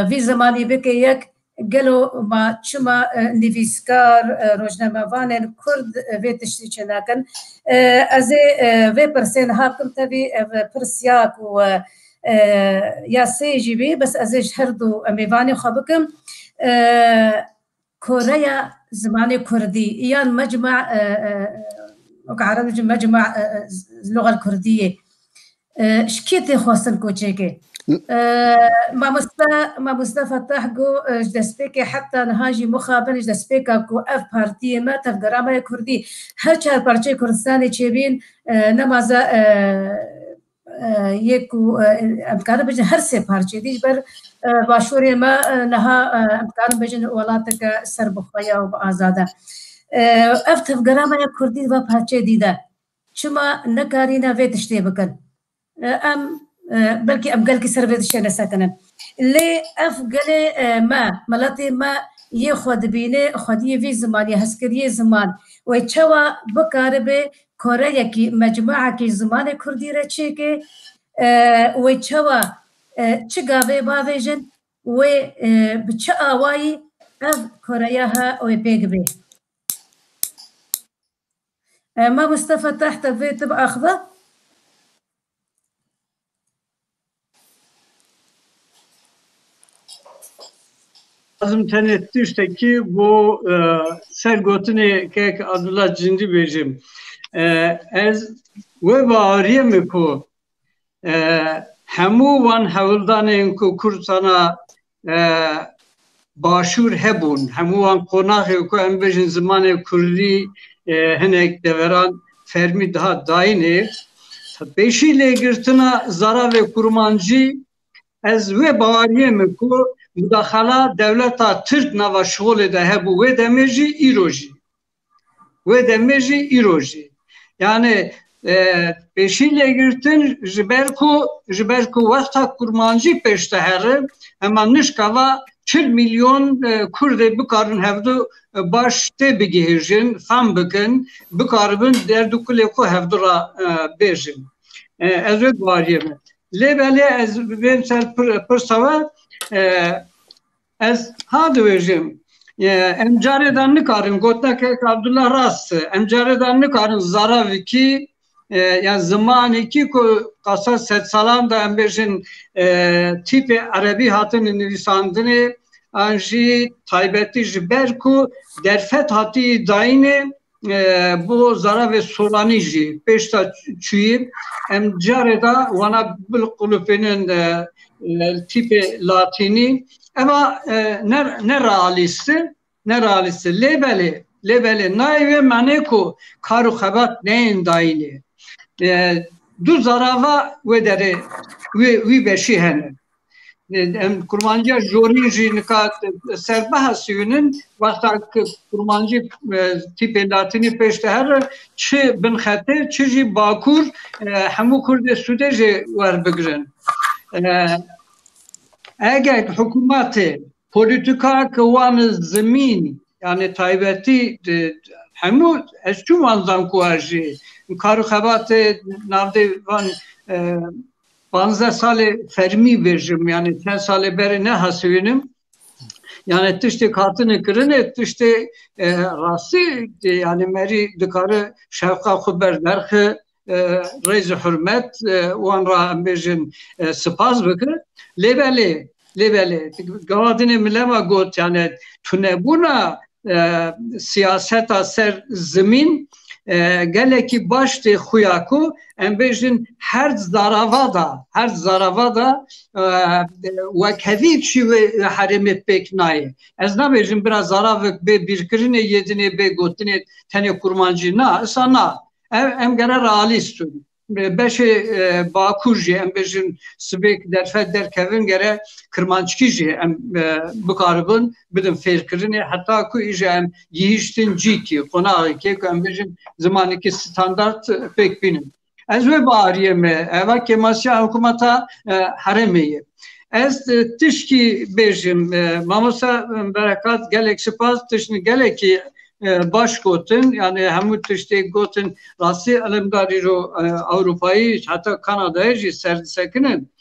في زماني بكيك قالوا ما شما نيفيسكار روجنامه وانن كرد في تشتي لكن ازي في برسين هاكم تبي برسياك و يا سي جي بي بس ازي شهردو اميفاني خبكم كوريا زماني كردي يعني مجمع عربي مجمع اللغه الكرديه شكيتي خواستن كوتشيكي ما مصطفى تحقو جدسبيكي حتى نهاجي مخابن جدسبيكا كو اف بارتي ما تفقرامة كردي هر چار پارچه کردستانی چیبین نمازا یکو امکان بجن هر سه پارچه دیش بر باشوری ما نها امکان بجن ولاتك سر بخویا و آزاده اف تفقرامة كردي و پارچه دیده چما نکارینا ویتشتی بکن بلكي أبقالك سربيت الشيء ساكنا اللي أفقالي ما ملاتي ما يخوض بيني خودية في زمان يهسكرية زمان ويتشوى بكاربي كوريا كي مجموعة كي زمان كردي رتشيكي ويتشوى تشغاوي باويجن وبتشا آواي أف كورياها ويبيقبي ما مصطفى تحت في تبقى أخذه Lazım tenetti işte ki bu sergotini kek Abdullah Cindi bejim. Ez ve bağırıya mı ku hemu van havuldanın ku kursana başur hebun hemu van konağı ku em bejin zamanı kurdi henek deveran fermi daha dayne beşiyle girtina zara ve kurmancı ez ve bağırıya mı ku مداخله دولتا ترک نوا شغل ده هبو و دمجی ایروژی yani peşiyle girtin jiberku vakta kurmancı peştehere hemen nişkava 40 milyon Kurde bukarın hevdu başte begihirjin fam bıkın bukarın derdukule ku hevdura bejin ezvet variyeme lebele ez ben sel pırsava ez hadvejim emcaredan nikarin gotnak Abdullah Ras emcaredan nikarin zaraviki yani zamanı ki ko kasa set salam da embejin tipi Arabi hatın nivisandını anji taybeti jiberku derfet hati daine bu zara ve solaniji peşta çüyü emcareda wana bil kulüpinin tipi latini ama ne realisti lebeli naive maneku karu khabat neyin daini du zarava ve dere ve beşi hene kurmancı jorinji nikat serbahasının vakta kurmancı tipi latini peşte her çi bin khate çi bakur hamu kurde sudeje var bigren eğer hükümeti politika kıvanı zemin yani taybeti hamu eşçu manzam kuaji karu khabat navde van 15 sale fermi verjim yani 10 sale beri ne hasıvinim yani tişte katını kırın tişte rası yani meri dikarı şevka xubber derxi reis hürmet wan ra embejin spas bikir lebeli gavadine milema got yani tunebuna siyaseta ser zemin geleki başte xuyaku embejin her zaravada ve kevi çi ve harimet beknay ez nabejin biraz zaravık be birkirine yedine be gotine tane kurmancı na sana em gene realist beşe bakurji embejin sibek derfet derkevin gere kırmançkiji em bukaribin bidim ferkirine hatta ku ijem yihiştin ciki konağı ki embejin zamaniki standart pek benim ez ve bariyeme eva kemasya hükümeta haremiye ez tişki bejim mamosa berekat gelek spas tişni geleki baş gotin yani hemut tişte gotin rasi alemdari ro Avrupa'yı hatta Kanada'yı jî sersekinin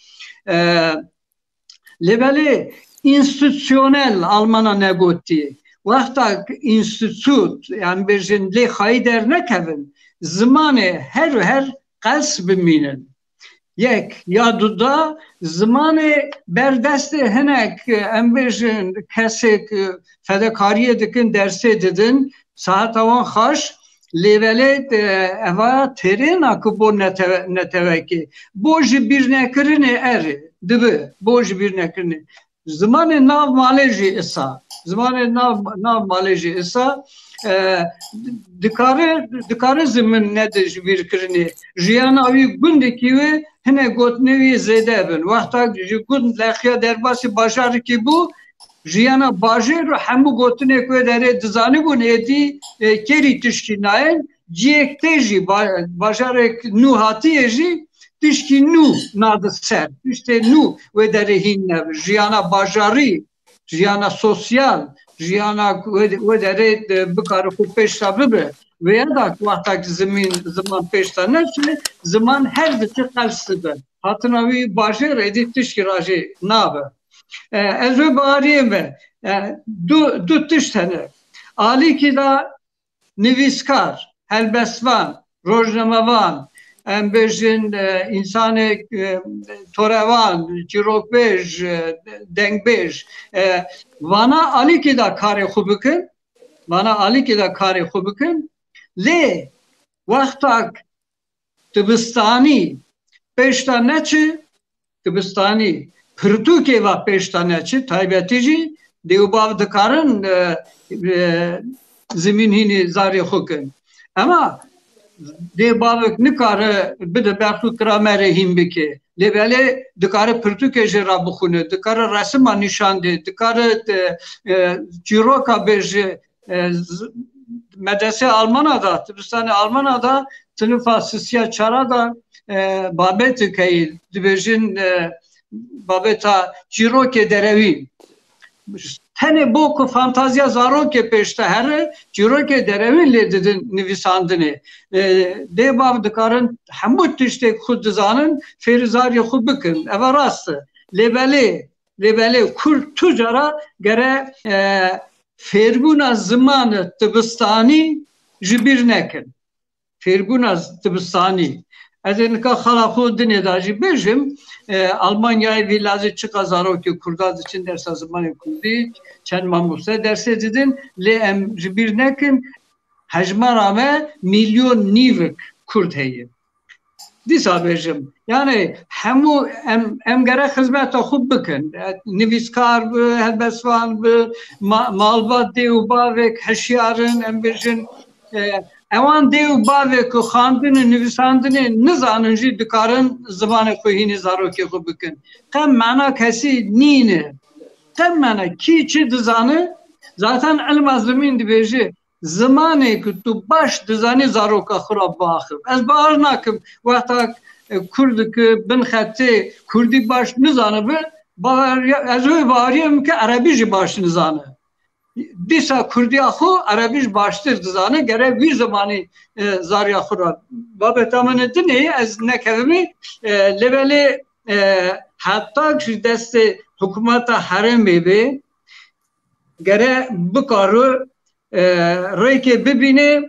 lebeli institüsyonel Almana negoti vakta institüt yani bejin le hayder nekevin zamanı her qels biminin yek ya duda zamanı berdeste henek embejin kesek fedakariye dikin derse dedin saat avan xaş لیوله اوا ترین که بو نتوکی بوج بیر نکرنه دبه بوج بیر نکرنه زمان ناو مالجی اسا زمان ناو مالجی اسا دکاره زمین ندش بیر کرنه جیان آوی گنده کیوه هنه گوتنوی زیده بن وقتا گند لخیا در باسی باشار کی بو جیانا باجر همو گوتنه که داره دزانی بون ایدی کری تشکی ناین جیک تیجی باجارک نو هاتیه جی تشکی نو ناده سر تشتی نو و داره هین نبه جیانا باجاری جیانا سوسیال جیانا و داره بکاره خوب پیشتا ببه و یادا وقتا که زمان پیشتا نشه زمان هر دچه قلسته ده هاتناوی باجر ایدی تشکی راجی نابه از او باریم دو تشتنه آلی که دا نویسکار هلبسوان روزنامه‌وان بیشتر انسان توروان چیروکبیج دنگبیج وانا آلی که دا کار خوب کن وانا آلی که دا کار خوب کن لی وقتا تبستانی پیشتا نچه تبستانی پرتوکه و پیشتانه چه تایبتی جی دیو باو دکارن زمین هینی زاری خوکن اما دیو باو نکاره بده برخو کرامره هیم بکه لیباله دکاره پرتوکه جی را بخونه دکاره رسم نشان ده دکاره چیروکا بیجه مدرسه آلمانا دا تبستان آلمانا دا تنفا سسیا چارا دا بابت که دیوژن بابتا چیروک دروی تنه بوکو فانتازیا زاروک پیشته هر چیروک دروی لیدن نویساندنه ده باب دکارن همو تشتی خود دزانن فیرزاری خوب بکن اما راست لیباله کل تجارا گره فیرگون از زمان تبستانی جبیر نکن فیرگون از تبستانی از اینکه خلا خود دنیا داشتی بیشم Almanya'ya vilazı çıkazaro ki Kurdaz için ders zamanı kurdi çen mamuse derse dedin le em bir nekim hacma rağmen milyon nivik Kurd heyi. Disa bejim yani hemu em gerek hizmeta خوب بکن نویسکار به هلبسوان به malbat دیوباوک هشیارن em bejin Evan dev bave ku xandine nivîsandine nizanin jî dikarin zimanê xwe hînî zarokê xwe bikin. Qem mena kesî nîne. Qem mena kî çi dizane? Zaten ilma zimîn dibêje zimanê ku tu baş dizanî zaroka xwe ra biaxив. Ez bawer nakim wexta Kurd ki bin xetê Kurdî baş nizanibe ez wê baweriyim ki Erebî jî baş nizane. Disa Kurdiya xo Erebî baştir dizane gere vî zamanî zariya xwe ra babeta min dinê ez nekevimî lêvelê heta ji destê hikûmeta herêmê bê gere bikare rêkê bibîne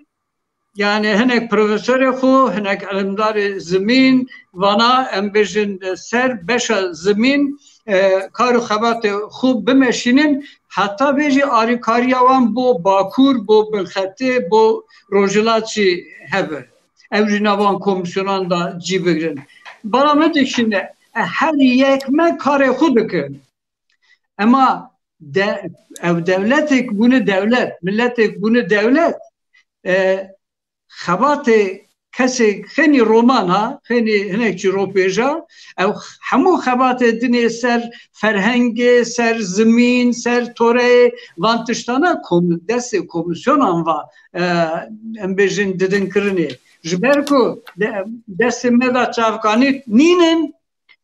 yani hinek profesörê xwe hinek elimdarê zimîn vana em bêjin ser beşa zimîn kar û xebatê xwe bimeşînin hatta bêjî alîkariya wan bo Bakur, bo Bilxetê, bo Rojhilat jî hebe. Ew jî navan komisyonan da cî bigirin. Bala me dikşîne her yek me karê xwe dikin. Ema ew devletek bûne devlet, milletek bûne devlet xebatê kesek xenî roman ha, xenî hinek jî ropêja ew hemû xebatê dinê ser ferhengê, ser zimîn, ser toreyê van tiştana destê komisyonan va em bêjin didin kirinê. Ji ber ku destê me da çavkanî nînin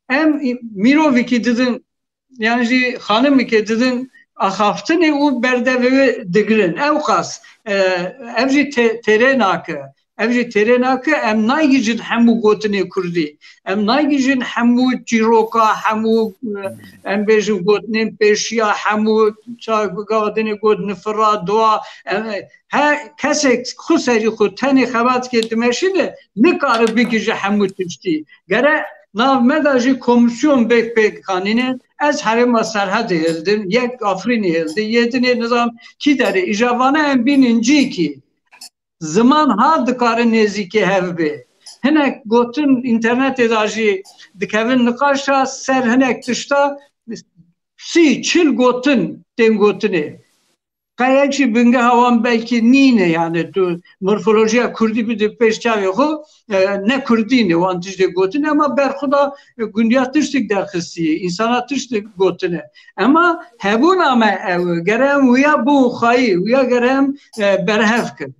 em mirovekî didin yani jî xanimekê didin axaftinê û berdevê digirin. Ew qas ev jî têrê nake. Ev jî têrê nake em nagîjin hemû gotinê Kurdî. Em nagîjin hemû çîroka, hemû em bêjin gotinên pêşiya, hemû çavgadinê got nifira, dua. Kesek xwe serî xwe tenê xebatkê dimeşîne nikare bigîje hemû tiştî. Gere nav me da jî komisyon pêk kanîne ez herêma Serhedê hildim, yek Afrînê hildi, yedinê nizam kî derê îjavane em bînin cîkî. زمان ها دکاره نزیکی هف به هنک گوتن اینترنت داجی دکوین نقاشا سر هنک تشتا 30-40 گوتن تیم گوتنه قایقی بنگه هوام belki nine yani tu morfolojiya Kurdi bir de peşçavı ho ne Kurdi ne vantijde gotine ama berxuda gündiyatıştık derxisi insanatıştık gotine ama hebun ama gerem uya bu xayi uya gerem berhevkin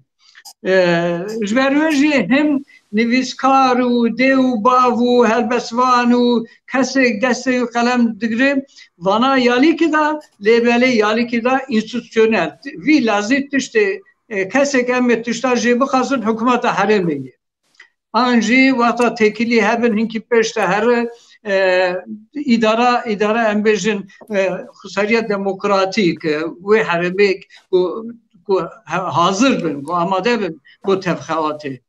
جبروجی هم نویسکار و دیو باو و هلبسوان و کسی دسته و قلم دگرم وانا یالی که دا لیبلی یالی که دا انستیتوشنل وی لازم تشته کسی که هم تشتا جیبه خواستن حکومت حرمه آنجی وقتا تکیلی هبن هنکی پشت هر اداره امبیجن خساریت دموکراتیک و حرمه hazır bin, amade bin bu tevkiyatı.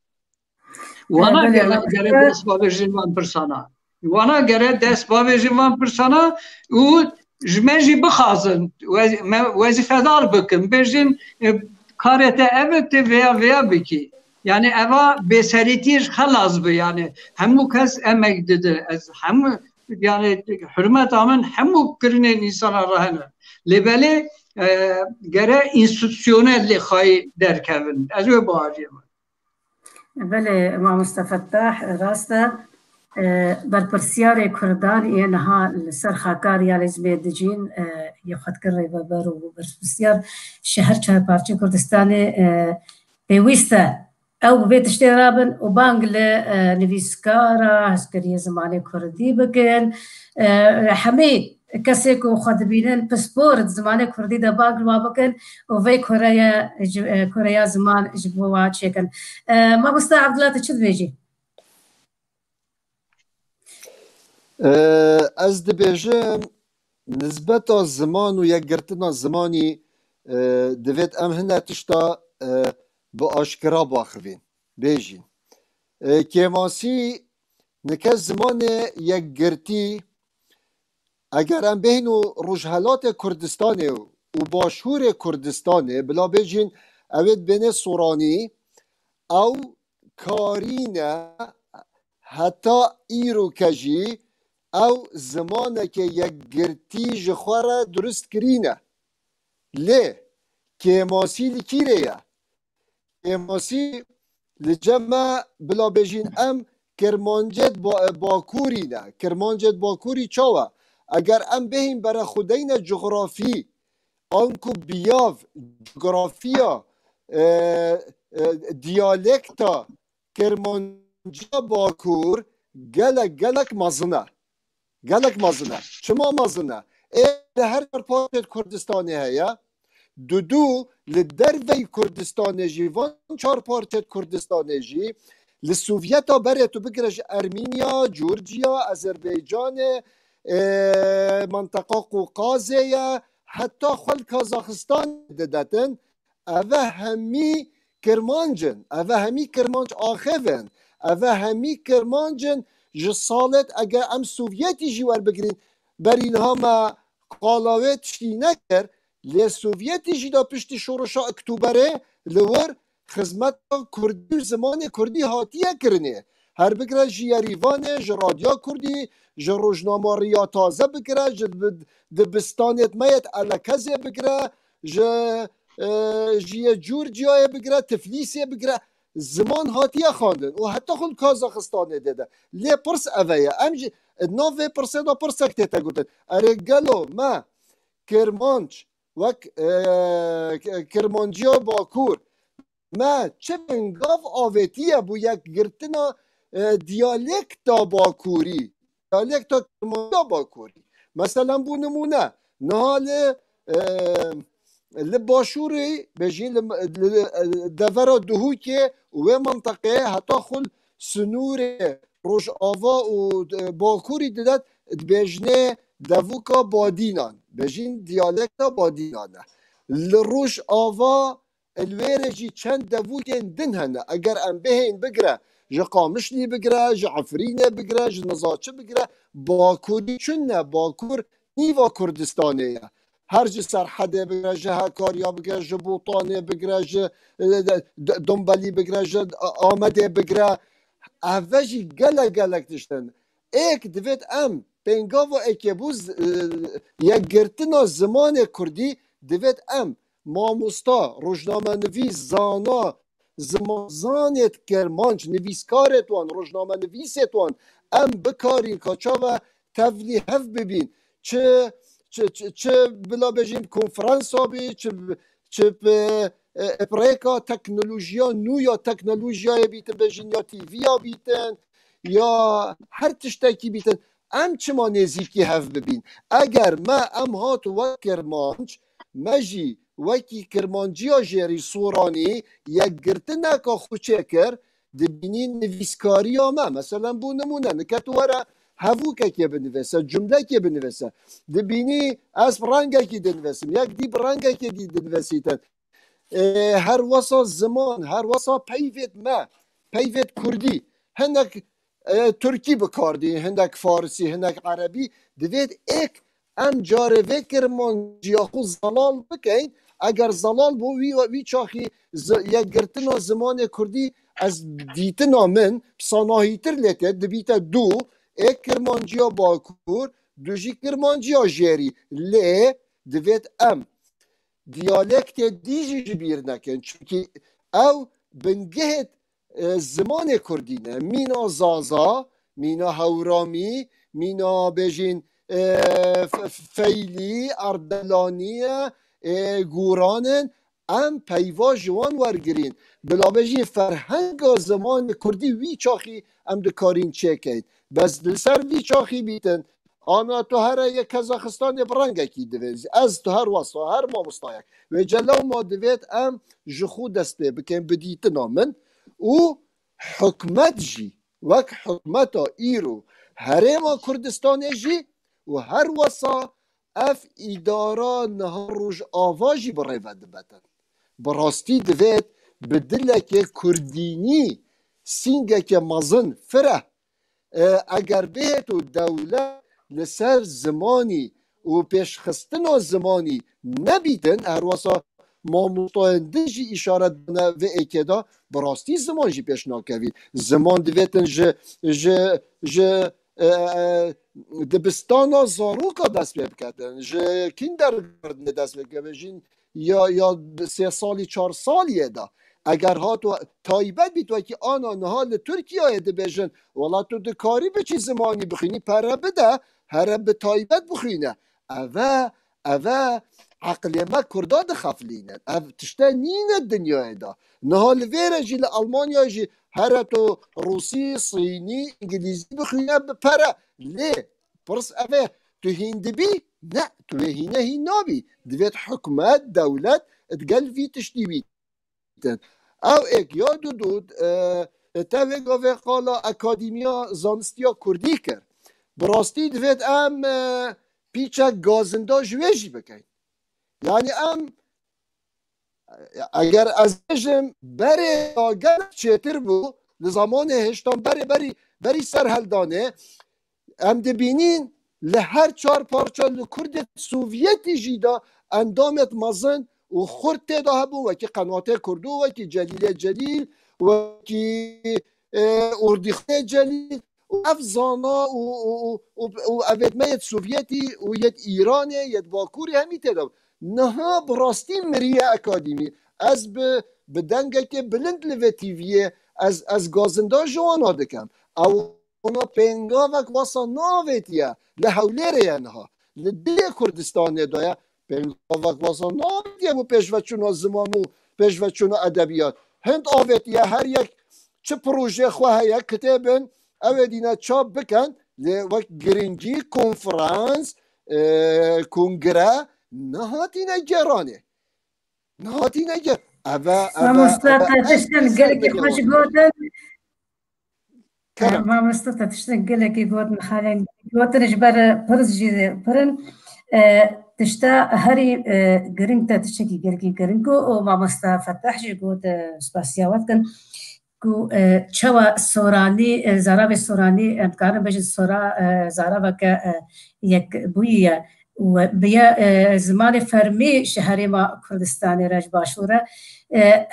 Wana göre dest babejin van persona. Wana göre dest babejin van persona u jmeji bixazın vazifedar bikin. Bejin karete evet veya biki. Yani eva beseritiş halaz bi yani hemu kes emek dedi. Hemu yani hürmet amen hemu kirinen insana rahane. Lebele گره انستیتوشنل خواهی درکوین از او باید بله ما مصطفى فتاح راسته برپرسیار کردان اینها لسر خاکار یا لزبید دجین یا خود کره و برو برپرسیار شهر چهار پارچه کردستان پیوسته او بيت اشترابن وبانق لنفيسكارا عسكرية زماني كردي بكن حميد كسيكو خدبينن باسبورت زماني كردي دا بانق وابكن وفي كوريا زمان جبوا تشيكن ما بستا عبد الله تشد بيجي از دبیجم نسبت زمان و یک گرتنا زمانی دوید ام هنه تشتا با آشکرا باخوین بیجین کیماسی نکه زمان یک گرتی اگر ام بینو رجحلات کردستانه و باشور کردستانه بلا بیجین اوید بین سورانی او کارینه حتی ایرو کجی او زمانه که یک گرتی جخواره درست کرینه لی کیماسی لکیره یا کیماسی لجمع بلا بجین ام کرمانجت باکوری نه کرمانجت باکوری چاوه اگر ام بهیم برای خودین جغرافی آنکو بیاو جغرافیا دیالکتا کرمانجا باکور گلک مزنه چما مزنه هر پارت کردستانی هیا دو لدروی کردستانی جی وان چار پارت کردستانی جی لسوویتا بره تو بگرش ارمینیا جورجیا آذربایجان منطقه قوقازیه حتی خل کازاخستان دادن اوه همی کرمانجن اوه همی کرمانج آخوین اوه همی کرمانجن جسالت اگر ام سوویتی جیوار بگرین بر اینها ما قالاوه تشتی نکر لی سوویتی جی دا پشتی شورشا اکتوبره لور خدمت کردی و زمان کردی هاتیه کرنه هر بگره جی یریوانه جی رادیا کردی جی روزنامه ریا تازه بگره جی دبستانیت میت الکزه بگره جی جورجیای بگره تفلیسیه بگره زمان هاتیه خواندن و حتی خود کازاخستانه دیده لی پرس اوه ام جی 9% دا پرسک تیتا گوتن اره گلو ما کرمانج وک کرمانجیا باکور ما چه بنگاف آویتیه بو یک گرتنا دیالکتا باکوری دیالکتا کرمانجیا باکوری مثلا بو نمونه نهال لباشوری بجین دورا دهو که و منطقه حتی خل سنور روش آوا و باکوری دادد بجنه دووکا بادینان بجین دیالکتا بادینان لروش آوا الویرجی چند دووکین دن هنه اگر ام بهین بگره جا قامشلی بگره جا عفرینه بگره جا نزاچه بگره باکوری چون نه باکور نیوا کردستانه هر جی سرحده بگره جه هکاریا بگره جه بوطانه بگره جه دنبالی بگره جه آمده بگره اوه جی گلک تشتن ایک دوید ام پنگاو اکی بوز یک گرتنا زمان کردی دوید ام ماموستا روزنامه نویس زانا زانت کرمانج نویسکارت وان روزنامه نویست وان ام بکارین کچا و تفلی هف ببین چه بلا بجیم کنفرانس بی چه اپریکا تکنولوژیا نو یا تکنولوژیا بیتن بجین یا تیویا بیتن یا هر تشتکی بیتن ام چما نزیکی هف ببین اگر ما ام هات و کرمانج مجی وکی کرمانجی ها جری سورانی یک گرتنه که خوچه کر دبینی نویسکاری ها ما مثلا بو نمونه نکت وره هفو که بنویسه جمله که بنویسه دبینی از رنگه که دنویسیم یک دیب رنگه که دنویسیتن هر واسا زمان هر واسا پیوت ما پیوت کردی هندک ترکی بکاردی هندک فارسی هندک عربی دوید ایک ام جاره کرمانجی خو زلال بکن اگر زلال بو وی چاخی یک گرتنا زمان کردی از دیتنا من بساناهیتر لیته دبیتا دو ایک کرمانجی باکور دوجی کرمانجی جیری لی دوید ام دیالکت دیجی جبیر نکن چونکه او بنگهت زمان کردینه مینا زازا مینا هورامی مینا بجین فیلی اردلانی گورانن ام پیوا جوان ورگرین بلا بجین فرهنگ زمان کردی وی چاخی ام دکارین چکید بس دلسر وی چاخی بیتن آنا تو هر یک کازاخستان برنگه کی دویزی از تو هر واسه هر ما مستایک و جلو ما دوید ام جخو دست پی بکن بدیتنا من و حکمت جی وک حکمتا ایرو هرما کردستان جی و هر واسه اف اداره نهار روش آواجی برای بتن براستی دوید بدله که کردینی سینگه که مزن فره اگر بهت و دولت لسر زمانی و پیشخستن زمانی نبیدن هر واسه ما مطاندجی اشارت بنا و اکدا براستی زمان جی پیش ناکوید زمان دویتن دبستانا زاروکا دست بکردن کیندرگاردن دست بکردن یا 3 سالی 4 سالیه دا اگر ها تو تایبت بی تو که آنا نهال ترکیه ایده بیشن والا تو دکاری به چی زمانی بخینی پره بده هره به تایبت بخینه اوه عقل ما کرده دخفلینه او تشته نینه دنیای دا نهال ویره جی لالمانیا جی هره تو روسی صینی انگلیزی بخینه بپره لی پرس اوه تو هندی بی نه تو هینه هینابی دوید حکومت دولت اتگل وی تشتی بی او ایک یادو دود تاوی گاوه قالا اکادیمیا زانستیا کردی کرد براستی دوید ام پیچه گازنده جویجی بکن یعنی ام اگر از بجم بری آگر چیتر بو لزمان هشتان بری سرهلدانه ام دبینین لهر 4 پارچه لکرد سوویتی جیدا اندامت مزن و خورد تیدا هبو وکی قناته کردو وکی جلیل وکی اردیخته جلیل و افزانا و اویدمه سوویتی و ید ایرانی ید باکوری همی تیدا نها براستی مریه اکادیمی از به دنگه که بلند لوه تیویه از گازنده جوانا دکم او اونا پنگا وک واسا ناویتیه لحولیره ینها لدی کردستانه دایا پنگا وک واسا ناویتیه بو پیشوچونا زمانو پیشوچونا ادبیات هند آویتیه هر یک چه پروژه خواه یک کتابن اوه دینا چاپ بکن وک گرینگی کنفرانس کنگره نهاتی نگرانه نهاتی نگر ما تشتن قلقي خوش قوتن ما مستطع تشتن قلقي قوتن خالين قوتن جبر برز جي برن تشتا هري قرنتا تشتكي قلقي قرنكو وما مستطع فتح جي قوت سباسياوات كن كو چوا سوراني زاراب سوراني امكارن بجن سورا زارابا يك بويا وبيا زمان فرمي شهري ما كردستان رج باشورة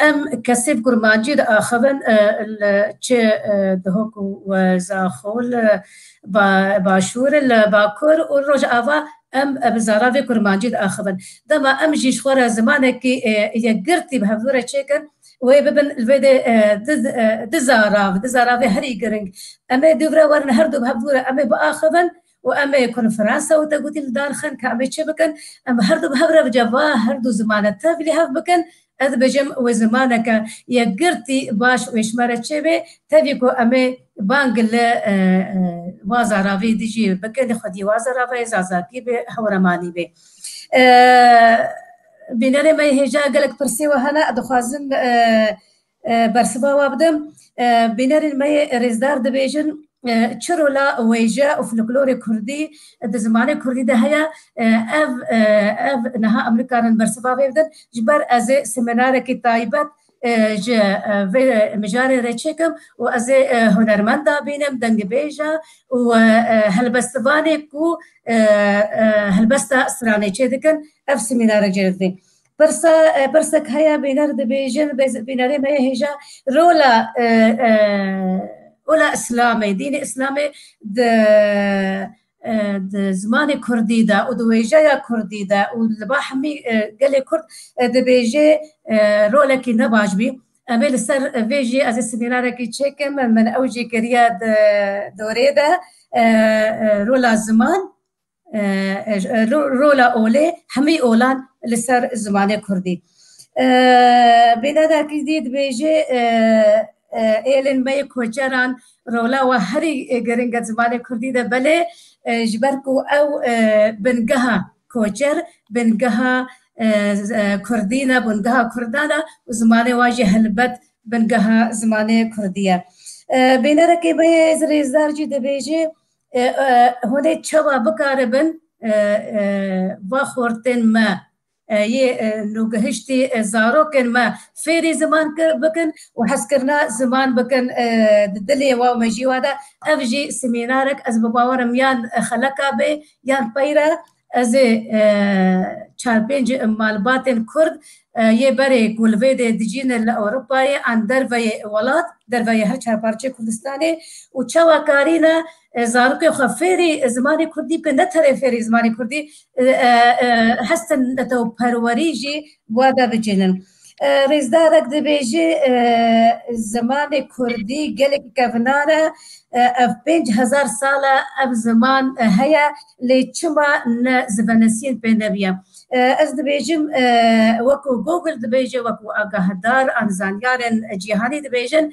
ام كسب قرمانجي آخبن چه دهوك وزاخول باشور الباكور والرج آوا ام بزاراوي قرمانجي آخبن دما ام جيشورة زمانك يقرتي بهفورة چكن ويبن الفيدي دزاراوي هري قرنج اما دوبرا ورن هردو بهفورة اما بآخبن وأما كونفرنسا وتقولي الدارخن كأما شبكن أما هردو بهبرة بجوا هردو زمانة تابلي هف بكن أذ بجم وزمانك يقرتي باش ويشمرة شبه تبيكو أما بانقل وازاراوي ديجي بكن خدي وازاراوي زازاكي بحورماني بي بيناري ما يهجا قلق برسي وهنا دخوازن برسبا وابدم بيناري ما رزدار دبيجن چرولا ويجا وفلكلور كردي دزمانه كردي ده هيا اف نها امريكان برسبا بيدن جبر از سيمينار کی تايبت ج مجاري رچكم و از هنرمند بينم دنگ بيجا و هلبستواني کو هلبستا سرانه چدكن اف سيمينار جردي برسك هيا بينار دبيجن بيناري ما هيجا رولا ولا إسلامي دين إسلامي د زمان كردي دا ودويجايا كردي دا والباحمي قالي كرد دبيجي رولكي نباجبي أميل سر فيجي از السمينار كي تشيكم من أوجي كرياد دوريدا رولا زمان رولا أولي حمي أولان لسر زمان كردي بينادا كديد بيجي ایلن می کوچران رولا و هری گرینگ زمان کردی ده بله جبرکو او بنگها کوچر بنگها کردینا بنگها کردانا و زمان واجه هلبت بنگها زمان کردیه بینره که به زریزدار جی ده بیجه هونه چوا بکاربن و خورتن ما نوگهشتی زاروکن ما فيري زمان بكن وحسكرنا زمان بكن دلي واو مجي وادا افجي سمينارك از بباورم يان خلقا بي يان بيرا از چار پنج مالباتن كرد يه بري گلوه ده دجين الأوروباي عن دروي ولاد دروي هر چار پارچه كردستاني و چوا كارينا زاروكي خفيري زماني كردي بكن نتره فيري زماني كردي هستن نتو پروريجي وادا بجنن رزدارك دبيجي زمان كردي قلق كفنانا اف 5000 سالة اف زمان هيا لچما زبنسين بينبيا از دبيجم وكو جوجل دبيجي وكو اگاهدار عن زانيارن جيهاني دبيجن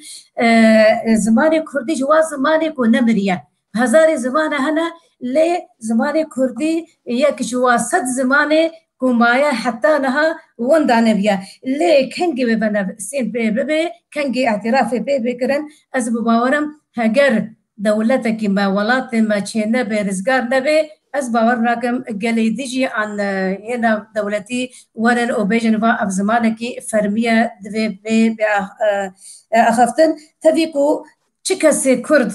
زمان كردي جوا زماني كو نمريا هزار زمان هنا لي زمان كردي يك جوا صد زماني كومايا حتى نها وندانه بيا لي كنجي ببنا سين بي كنجي اعتراف بي كرن از باورم هجر دولتك ما ولات ما تشينا برزقار نبي از باور راكم قالي ديجي عن هنا دولتي ورن اوبيجن فا في زمانكي فرميه دبي بي اخفتن تبيكو تشكسي كرد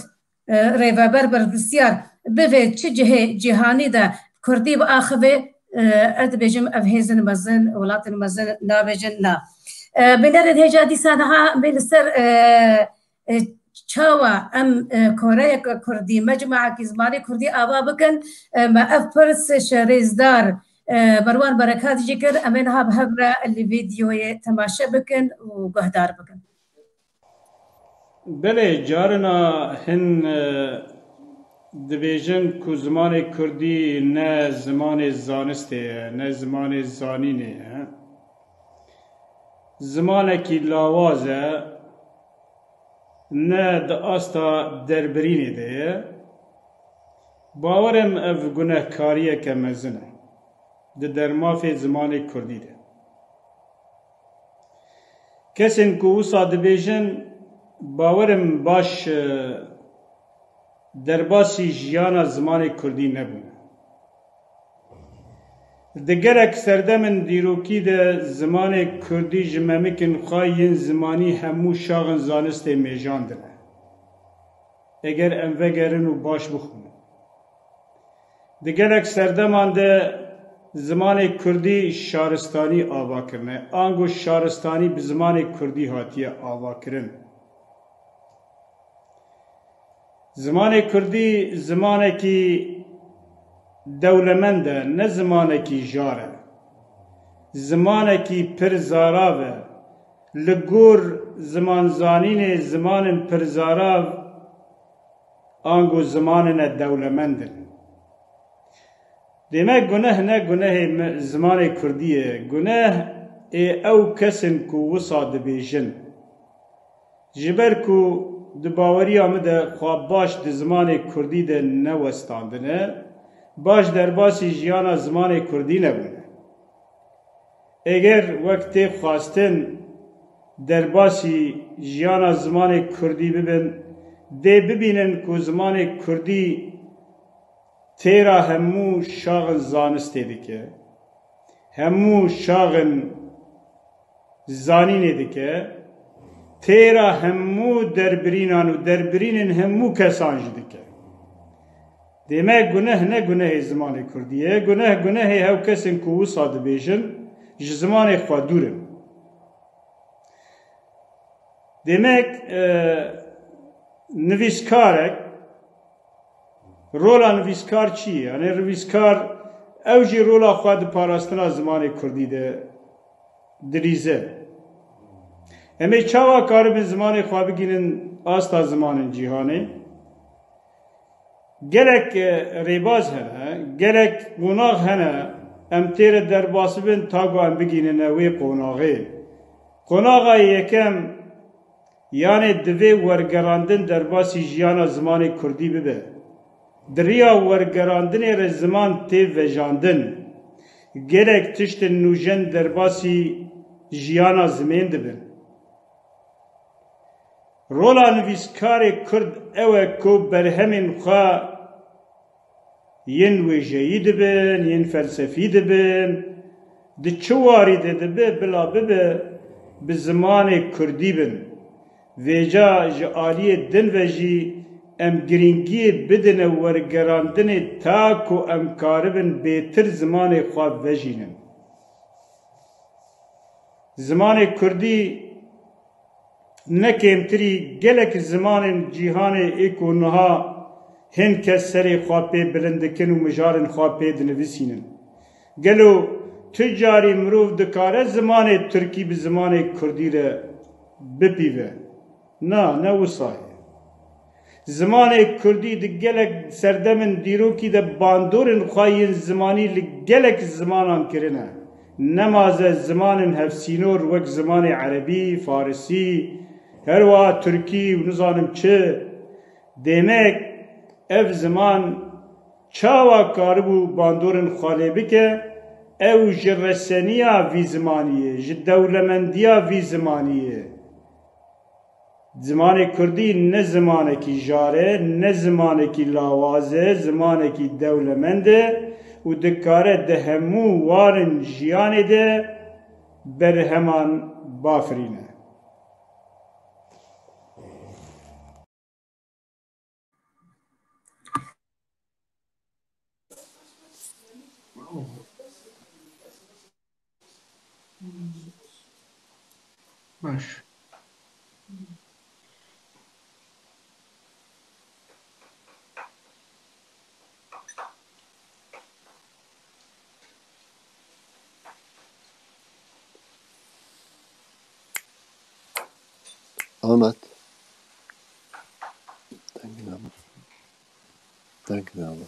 ريفا بربر بسيار بفي تشجه جهاني دا كردي باخبه ارد بيجم افهيزن مزن ولاتن مزن نابجن نا بنرد هجا دي سانها بلسر چاوا ام كوريا كردي مجمع كزماني كردي آوا بكن ما افرس شريزدار بروان بركات جكر امنها بهبرة اللي فيديو تماشا بكن وقهدار بكن بله جارنا هن دبیجن که زمان کردی نه زمان زانسته نه زمان زانینه زمان که لاوازه نه د آستا دربرینه ده باورم اف گناه کاریه که مزنه ده درماف زمان کردی ده کسین که اوسا دبیجن باورم باش درباسی جیانا زمان کردی نبونه دگرک سردمن دیروکی ده زمان کردی جمعمکن خواهین زمانی همو شاغن زانست میجان دنه اگر انوگرن و باش بخونه دگرک سردمان ده زمان کردی شارستانی آوا کرنه آنگو شارستانی به زمان کردی هاتیه آوا کرن زمان کردی زمانه کی دولمنده نه زمانه کی جاره زمانه کی پر زاراوه لگور زمان زانین زمان پر زاراو آنگو زمان نه دولمندن دیمه گناه نه گناه زمان کردیه گناه او کسن کو وصا دبیجن جبر کو دباوری آمده خواب باش د زمان کردی ده نوستاندنه باش در باسی جیانا زمان کردی نبونه اگر وقتی خواستن در باسی جیانا زمان کردی ببین ده ببینن که زمان کردی تیرا همو شاغن زانسته دیگه همو شاغن زانینه دیگه تیرا همو دربرینان و دربرینن همو کسان جدیگه دیمه گناه نه گناه زمان کردیه گناه هاو کسن که وصا دبیجن زمان خوا دورن دیمه نویسکارک رولا نویسکار چیه؟ یعنی نویسکار اوجی رولا خواه ده پاراستنا زمان کردی ده دریزه امی چاوا کارم زمان خواه بگینن آستا زمان جیهانه گلک ریباز هنه گلک گناغ هنه ام تیر در باسبین تاگو ام بگینن اوی قناغا یکم یعنی دوی ورگراندن در باسی جیانا زمان کردی ببه دریا ورگراندن را زمان تی وجاندن گرک تشت نوجن در باسی جیانا زمین دبن رولا نویسکار کرد اوه کو برهمین خواه ین ویجهی دبن ین فلسفی دبن ده چواری ده دبه بلا ببه به زمان کردی بن ویجا جعالی دن وجی ام گرینگی بدن ورگراندن تاکو ام کاربن بیتر زمان خواب وجینن زمان کردی نکیمتری گلک زمان جیهان ایکو نها هن کس سری خواب پی بلندکن و مجارن خواب پی دنویسینن گلو تجاری مروف دکاره زمان ترکی به زمان کردی را بپیوه نه وصای زمان کردی ده گلک سردمن دیروکی ده باندورن خواهین زمانی لگلک زمانان کرنه نماز زمان هفسینور وک زمان عربی فارسی هروا ترکی و نزانم چه دیمک اف زمان چاوا کاربو باندورن خاله بکه او جرسنیا وی زمانیه جدولمندیا وی زمانیه زمان کردی نه زمانه کی جاره نه زمانه کی لاوازه زمانه کی دولمنده و دکاره ده همو وارن جیانه ده برهمان بافرینه باش Ahmet. Danke, Name.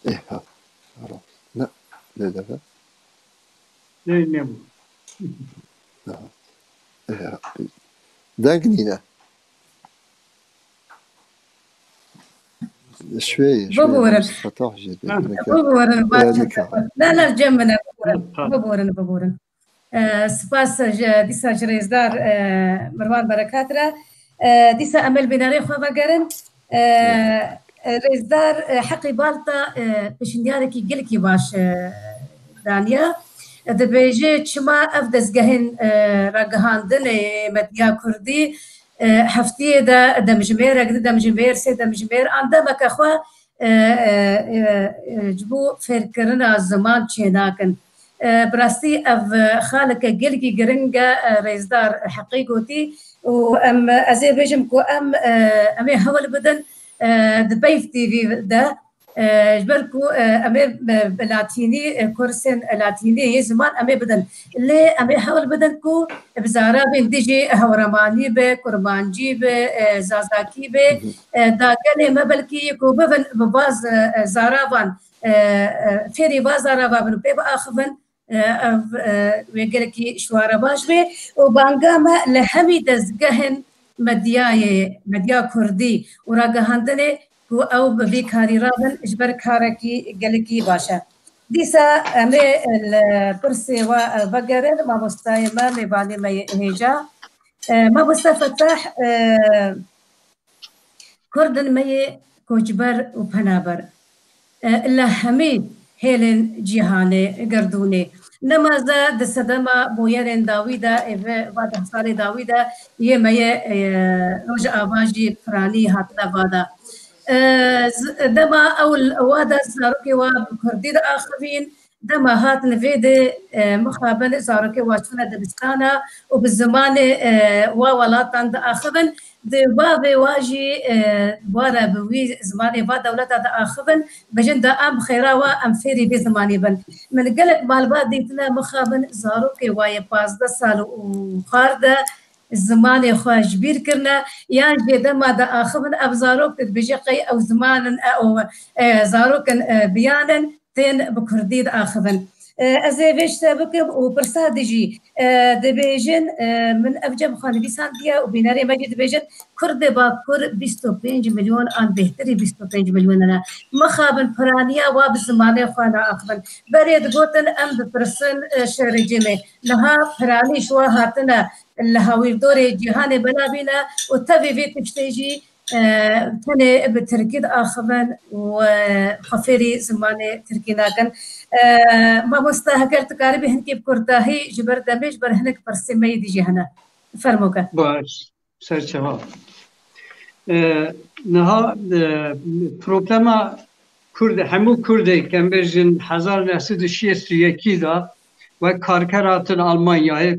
Ja, ne, ne dedi? Ne bu? Ja, danke Nina. شوي ببورن خطأ جدا ببورن لا جنبنا ببورن سپاس دیسا جریزدار مروان برکات را دیسا امل بناری خواه بگرن ريزدار حقي بالتا بشندياركي قلكي باش دانيا دبیجه چما اف دزگهن رگهاندن مدیا کردی هفته دا دمجمیر اگه دمجمیر سه دمجمیر آنده مکخوا جبو فرکرن از زمان چیناکن براستی اف خالق گلگی گرنگا رئیسدار حقیقوتی و ام ازی بیجم کو امی حول بدن دبیف تیوی ده جبركو امي بلاتيني كورسن لاتيني زمان امي بدن اللي امي حاول بدن كو بزارا بين ديجي هورماني به كرمانجي به زازاكي به داغني ما بلكي كو بفن بباز زارابان فيري بازارابان بيبا اخفن ويقلكي شوارا باش به وبانغا ما لهمي دزگهن مديا كردي وراغهاندني او ببي كاري رابن اجبر كاركي قالكي باشا ديسا امي الكرسي وبقرن ما بستاي ما مباني ما هيجا ما بستا فتح كردن مي كوجبر وبنابر الا همي هيلن جيهاني قردوني نمازا دسدما بويرن داويدا بعد حصال داويدا يمي روج آباجي فراني هاتنا بادا دما اول وادا زاروكي وكردي اخرين دما هات نفيد مخابن زاروكي واشنا دبستانا وبالزمان وولاتان دا اخرين دبابي واجي بورا بوي زماني با دولة دا اخرين بجن دا ام خيرا وام فيري بي زماني بن من قلق مالبا ديتنا مخابن زاروكي واي 15 سال وخارده الزمان خواج بير كرنا يعني جدا ما دا آخرن أبزاروك تبجقي أو زمان أو زاروك بيانا تين بكرديد آخرن أزيفيش سابقهم وبرسادجي دبيجن من أفجم خاني بيسانديا وبيناري مجد دبيجن كرد باكر 25 مليون آن بهتري 25 مليون أنا مخابن برانيا وبزماني خوانا آخرن بريد قوتن أم ببرسن شرجمي لها براني شوا هاتنا الهاوي دوري جهان بلابينا وتبي في تشتيجي تاني بتركيد آخرن وخفيري زماني تركينا كان ما مستهكرت كاربي هنكي بكرداهي جبر دميج برهنك برسمي دي جهنا فرموكا باش سرچوا نها پروگراما کرد همو کرده کمبرجن 1961 دا و کارکراتن آلمانیای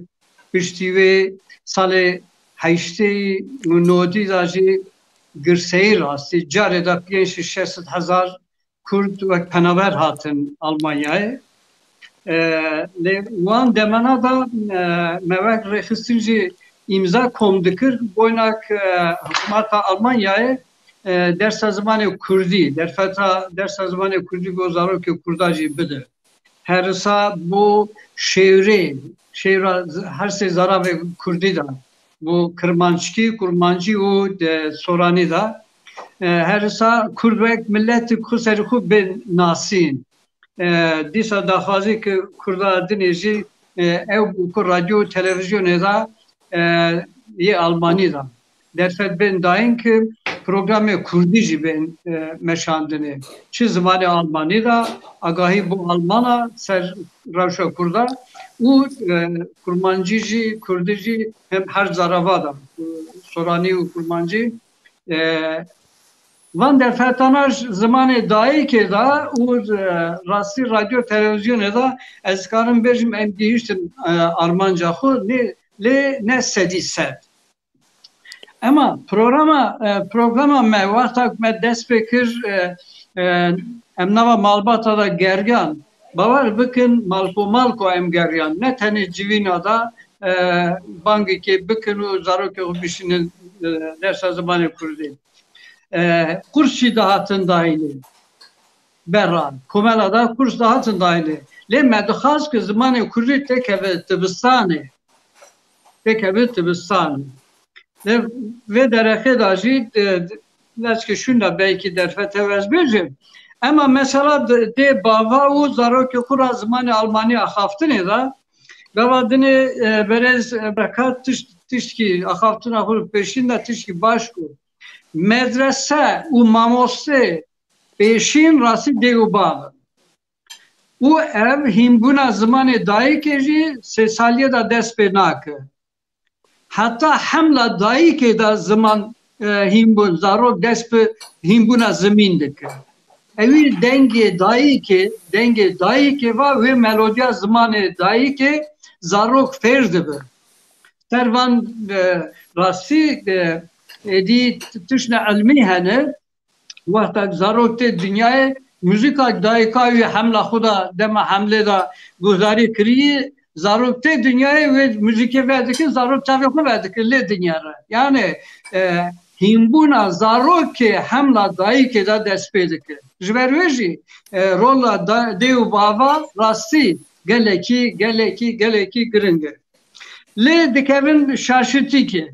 پشتیوه سال 89 داجی گرسهی راستی جاره دا 500,000 کرد و پناور هاتن آلمانیای وان دمانا دا موک رخصتنجی imza komdikir boynak hükümeta Almanya'ya ders zamanı Kurdi ders zamanı Kurdi gozaro ki Kurdacı bide hersa bu şehri her şey zarave Kurdi da bu Kurmancı o Sorani da hersa Kurdbek milleti kuseriku ben nasin disa dahazi ki Kurda dineci ev bu radyo televizyon da ye Almanya da derfet ben daim ki programı Kurdici ben meşandını çi zamanı Almanya'da agahi bu Almana ser Ravşa Kurda u Kurmancıcı Kurdici hem her zaravada Sorani u Kurmancı van derfetanaj zamanı dahi ki da u rasti radyo televizyonu da ezkarın bejim em değiştim Armanca xo ne sedised. Ama programa me vaktak me dest bekir em nava malbata da gergan bavar bikin malko em gergan ne tane civina da banki ki bikin u zarok o bişinin dersa zamanı kurdi. Kursi dahatın dahili berran komela da kurs dahatın dahili le medxaz ki zamanı kurdi tekeve tibistani Tebistan ve dereke daji ki şunda belki derfete vezbircim ama mesela de bava o zaroki kura zamanı Almanya haftını da bavadını berez bekat tişki haftına kurup peşinde tişki başku medrese u mamoste peşin rasi deubad او ev himbuna zamanı dayıkê jî sê saliyê da dest pê nake. Hatta hemla dayıkê da zaman himbun zarok dest pê himbuna zemîn dike. Evî dengê dayıkê va wê melodiya zamanê dayıkê zarok fêr dibe. Servan rastî êdî tişne elmî hene wexta zarok tê dünyayê müzika dayika wî hemla xwe da dema hemlê da guhdarî kirî zarok tê dünyayê wê müzikê vedike zarok çavê xwe vedike lê dünya re. Yani himbûna zarokê hemla dayîkê da dest pê dike. Ji ber wê jî rola dê û bava rastî gelekî giring e. Lê dikevin şaşîtîkê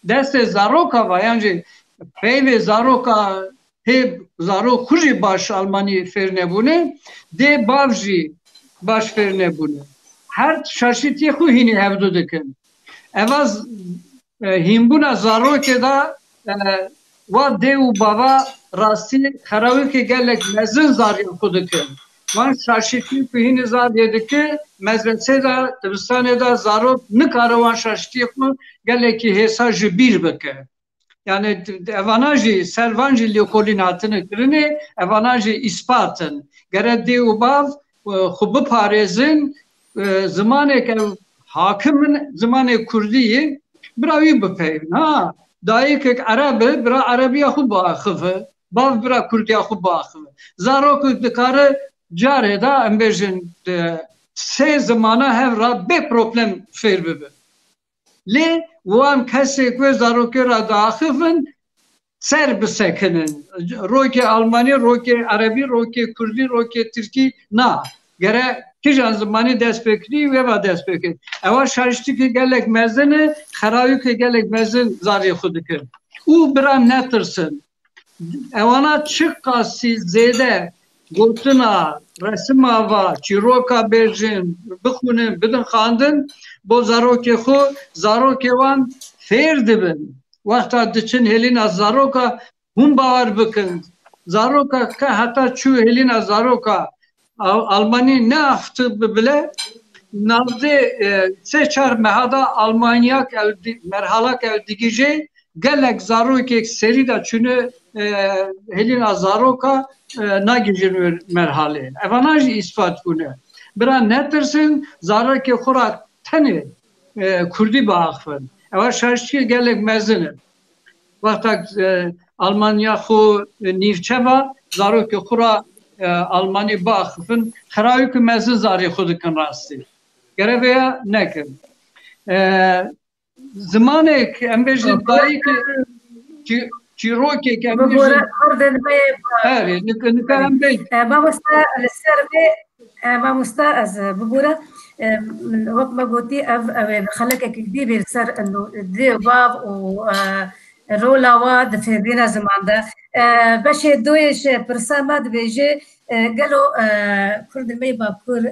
destê zaroka va yan jî peyvê zaroka hê zarok xwe jî baş Almanî fêr nebûne dê bav jî baş fêr nebûne. Her şaşîtiyê xwe hînî hevdû dikin. Eva himbûna zarokê da wa dê û bava rastî xerawîkê gelek mezin zariyê xwe dikin. Wan şaşîtî ku hînî zariyê dike medresê da dibistanê da zarok nikare wan şaşîtiyê xwe gelekî hêsa ji bîr bike. Yani evana jî servan jî lêkolîn hatine kirinê evana jî îspatin. Gere dê û bav xwe biparêzin zimaneke hakimin zimanê Kurdî bira wî bipeyvin. Ha dayîkek Ereb e bira Erebiya xwe biaxive, bav bira Kurdiya xwe biaxive. Zarok dikare carê da em bêjin sê zimana hev ra bê problem fêr bibe. Lê wan kesê ku zarokê ra diaxivin ser bisekinin. Rokê Almanî, rokê Erebî, rokê Kurdî, rokê Tirkî na. Gere kîjan zimanî dest pê kirî wê va dest pê kir. Ewa şaşîtikê gelek mezin e, xerawîkê gelek mezin zarê xwe dikin. û bira netirsin. Ewana çi qasî zêde gotina resima va çîroka bêjin bixwînin bidin xandin bo zarokê xwe zarokê wan fêr dibin. Wexta diçin hêlîna zaroka hûn bawer bikin. Zaroka ke heta çû hêlîna zaroka Almanî ne afti bibile navdê sê çar mehada Almanyak merhalak ew digîjê gelek zarokek serî da çûne hêlîna zaroka nagîjin merhalê. Evana jî îspat bûne. Bira netirsin zarokê xwe ra tenê Kurdî biaxivin. Ewa şaşîtikê gelek mezin e. Wexta Almanya xwe nîvçeva zarokê xwe ra Almanî biaxivin xerawî ku mezin zarê xwe dikin rastî. Gere vêya nekin. Zimanek em bêjin dayîkê çîrokek em bêjin herê nika em bê مامۆستا ez bibûre wek me gotî ev xelekekî dî bêr ser dê bav û rola wa di fêrbîna ziman de. Beşê doyê pirsa me dibêje gelo Kurd me Bakur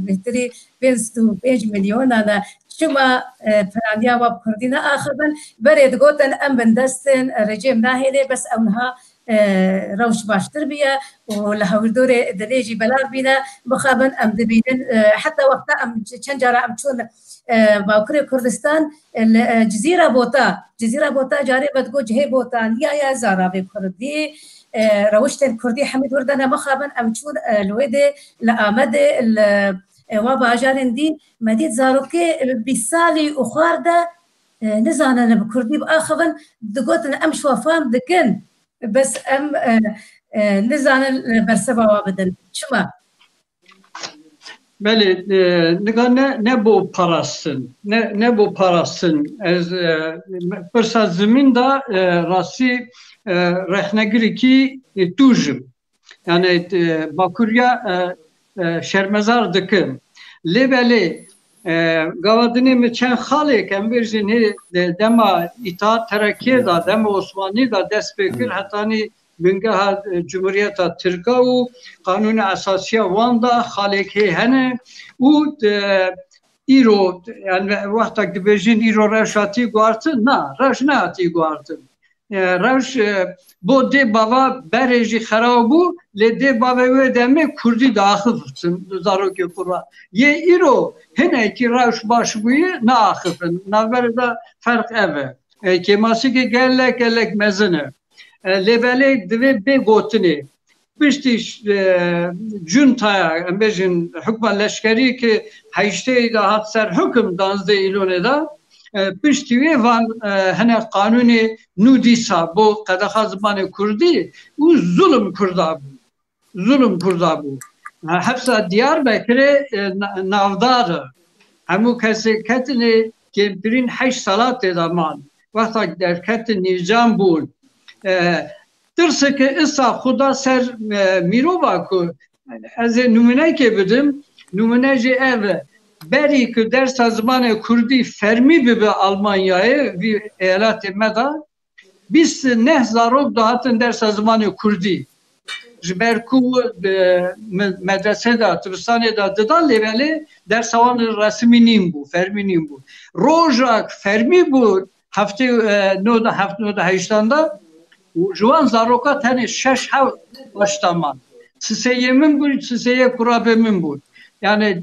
bêhtirî 5 milyonan e çima piraniya wa Kurdî neaxivin berê digotin em bin destin recêm nahêlê bes ew niha روش باشتر بیا و لهوردور دلیجی بلاد بینا بخابن ام دبینن حتی وقتا ام چند جارا ام چون باکر کردستان جزیره بوتا جاری بدگو جهه بوتان یا زارا به کردی روشت کردی حمید وردن مخابن ام چون لویده لآمده و باجارن دی مدید زاروکی بیسالی اخوارده نزانن بکردی بآخوان دگوتن ام شوافام دکن بس ام نزانن برسبا بدن چما بله ne bu parasın ne bu parasın ez persa zemin da rasi rehnegiri ki tujim yani Bakurya şermezar dikim lebeli gavadini mi çen xalek em virjini dema itaat terakkiye da dema Osmanlı da dest pekir hatani Bingeha Cumhuriyeta Türka û Kanûna Esasiya wan da xalekê hene û îro yani wextek dibêjin îro rewşatî guhartin na reş nehatî guhartin روش بو دی بابا برجی خراب بو لی دی بابا و دمه کردی داخفتن زاروکی کرا یه ایرو هنه کی روش باش بوی نه آخفتن نبر دا فرق اوه که ماسی که گلک مزنه لی بله دوی بی گوتنی پشتیش جونتایا امبیجن حکم لشکری که هشته دا هات سر حکم 11 ایلونه دا پشتیوی وان هنه قانونی نودیسا بو قدخا زمان کردی او ظلم کرده بود ظلم کرده بود حبسا دیار بکره نافداره همو کسی کتنی که برین 8 سالات دامان وقتا در کت نیجام بود درسه که اسا خدا سر میرو باکو از نمونه که بدم نمونه جه اوه بری که در سازمان کردی فرمی به آلمانیای وی ایالت مدا 29 زاروک دهاتن در سازمان کردی جبرکو مدرسه دا ترستانه دا دادن لیولی در سوان رسمی نیم بود فرمی نیم بود روژاک فرمی بود هفته 9 دا جوان زاروکا تنی 6 baştaman siseyemin بود siseye kurabemin بود yani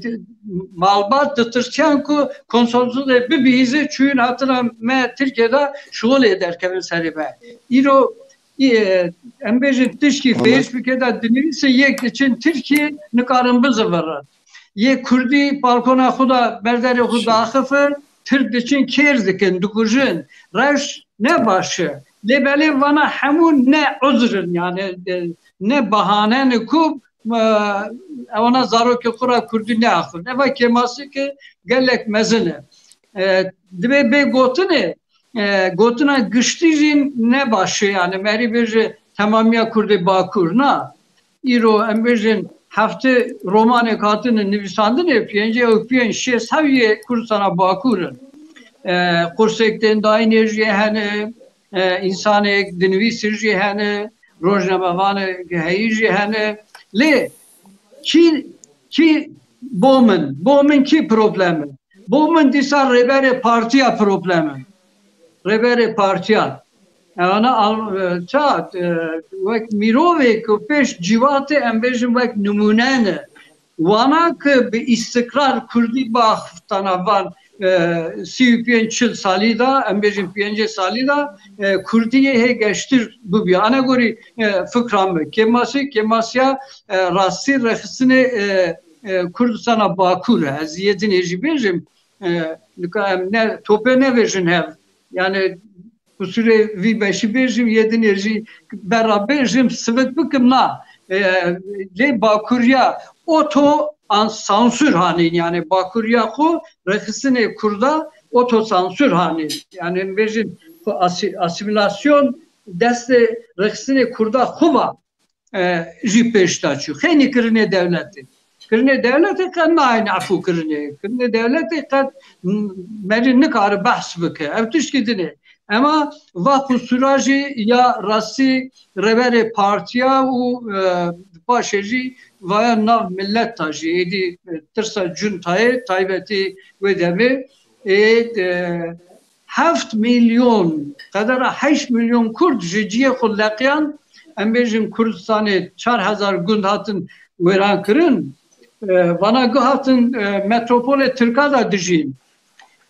malbat dıtırçan ku konsolosluğu da bir bizi çüğün hatına me Türkiye'de şuul ederken seribe iro embejin tişki Facebook'da dinliyse yek için Türkiye nıkarın bizi verir ye Kurdi balkona xuda berderi xuda axıfır Türk için kerdikin dukujun raş ne başı lebeli vana hamun ne uzrun yani ne bahane ne kub ona zaroki kura Kurdi ne axır ne va keması ki gelek mezine dibe be gotune gotuna gıştijin ne başı yani meri bir tamamiya Kurdi Bakur na iro embejin hafte romanı katının nivistandın yapıyınca öpüyen şey saviye kursana Bakur'un kursekten da enerji hani insan ek dinvisirji hani rojnamavanı heyji hani le ki bomen ki problemi bomen disar rebere partiya problemi rebere partiya ana çat vek mirove ku peş civate embejim vek numunene wana ki bir istikrar Kurdi bahtana van CUP'nin salida embejim PNC salida Kurdiye he geçtir bu bir ana göre fıkram kemasya rasti rehsine Kurdistan'a Bakur aziyedin ejibejim ne tope ne verjin hev yani bu süre vi beşi bejim yedin erji beraberjim sıvık bıkım na le Bakurya oto sansür hani yani Bakurya ko rehsine kurda oto sansür hani yani bejim asimilasyon deste rehsine kurda kuba jipeştaçu heni kırne devleti kırne devleti kan aynı afu kırne devleti kan merin karı bahs bıke evtiş gidine ama vakı süreci ya rasti revere partiya u başeci vaya nav millet taşı edi tırsa cuntayı taybeti ve demi 7 milyon kadar 8 milyon Kurd jiye kullakiyan embejim Kurdistan'ı 4000 gund hatın veran kırın bana gıhatın metropole Türkada dijin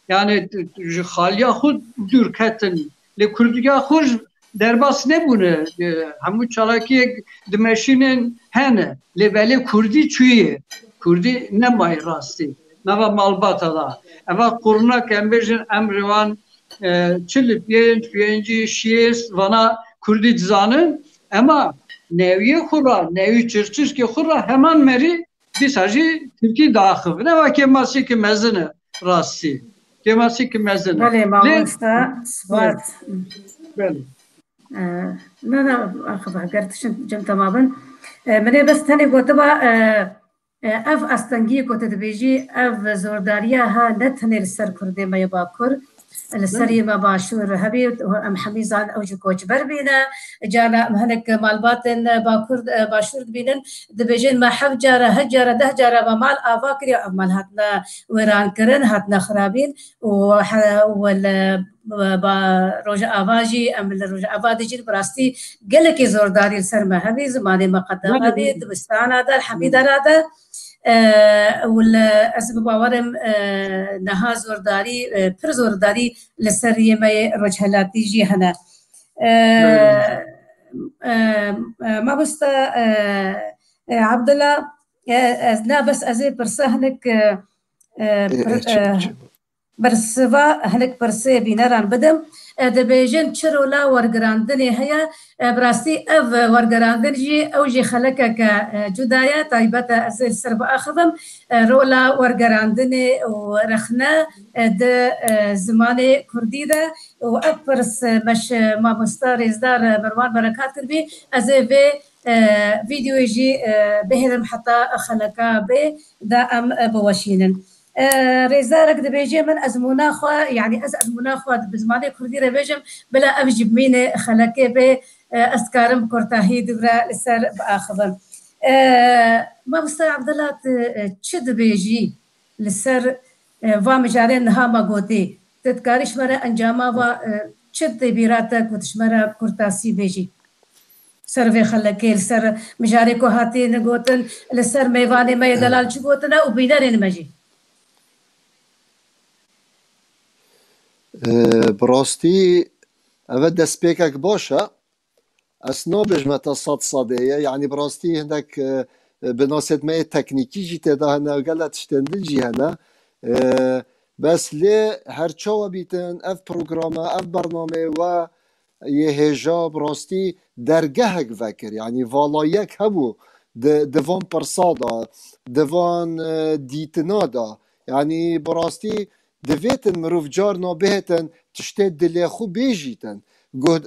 yani xaliya xud dürketin le Kurdiya xuj derbas ne bunu hamu çalaki dimeşinin hene le veli Kurdi çüye Kurdi ne may rasti nava malbatada eva kuruna kembejin emrivan çilip yenci şies vana Kurdi dzanın ama neviye xura nevi çırçış ki xura hemen meri bisajı Türkiye dahil ne va keması ki mezine rasti keması ki mezine بله مامۆستا سوات بله نه خب گرتشن جم تماما منێ بەس تەنێ گوتبە ئەف ئەستەنگی گوتە دەبێژی ئەف زۆرداریە ها نەتەنێ لەسەر کوردێمەیە باکوور السري ما باشور هبيت ام حميزان او جوكوج بربينا جانا مهنك مالباتن باكور باشور بينن دبجن ما حف جاره هجره ده جاره ما مال افاكري مال هاتنا وران كرن هاتنا خرابين ولا روج افاجي ام روج افادي براستي قال لك زورداري السرما هبي زماني ما قدام هبي دبستان هذا الحميد هذا ولا اسباب ورم نها زورداري پر زورداري لسريه ما رجحلاتي جي هنا ما بس عبد الله لا بس ازي برسهنك برسوا هنك برسي بيناران بدم دبيجن تشرولا ورغراندني هيا براسي اف ورغراندن جي او جي خلكك جدايا طيبتا ازل سرب اخذم رولا ورغراندني ورخنا د زماني كرديده وابرس مش ما مستاريز دار مروان بركات بي ازي في فيديو يجي بهرم حتى خلكا بي دا ام بوشينن ريزارك دبيجي من ازمونا خو يعني ازمونا خو بزمانه كردي ربيجم بلا ابجب مين خلكي به اسكارم كرتاهي دبرا لسر باخذن ما مستر عبد الله تشد بيجي لسر فام جارين هاما غوتي تتكارش مره انجاما و تشد بيراتك وتشمره كرتاسي بيجي سر خلكي لسر مجاريكو هاتي نغوتن لسر ميواني مي دلال چغوتنا وبينرن مجي براستی اول دست پیکک باشه از نابجمه تا صد يعني براستی هندک بناسد ما تکنیکی جی تدا هنه غلط شتندل جی هنه بس لی هرچاو بیتن اف پروگرامه اف برنامه و یه هجا براستی درگهک وکر يعني والایک هبو دوان پرسادا دوان دیتنادا يعني براستی دویتن مروف جارنا بهتن تشته دلی خو بیجیتن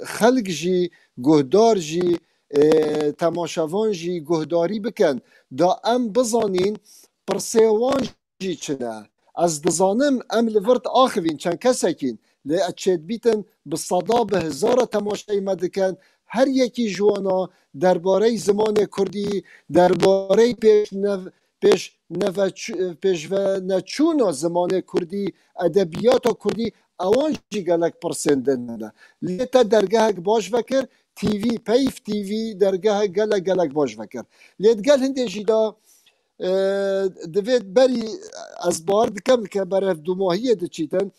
خلق جی گهدار جی تماشاوان جی گهداری بکن دا ام بزانین پرسیوان جی چنه از دزانم ام لورت آخوین چند کسکین لی اچید بیتن بصدا به هزار تماشای مدکن هر یکی جوانا درباره زمان کردی درباره پیش و نچونا زمان کردی ادبیات کردی اوان جی گلک پرسندن نه لیتا درگاه باش وکر تیوی پیف تیوی درگاه گلک باش وکر لیت گل هنده جیدا دوید بری از بار دکم که برف دو ماهیه دچیتن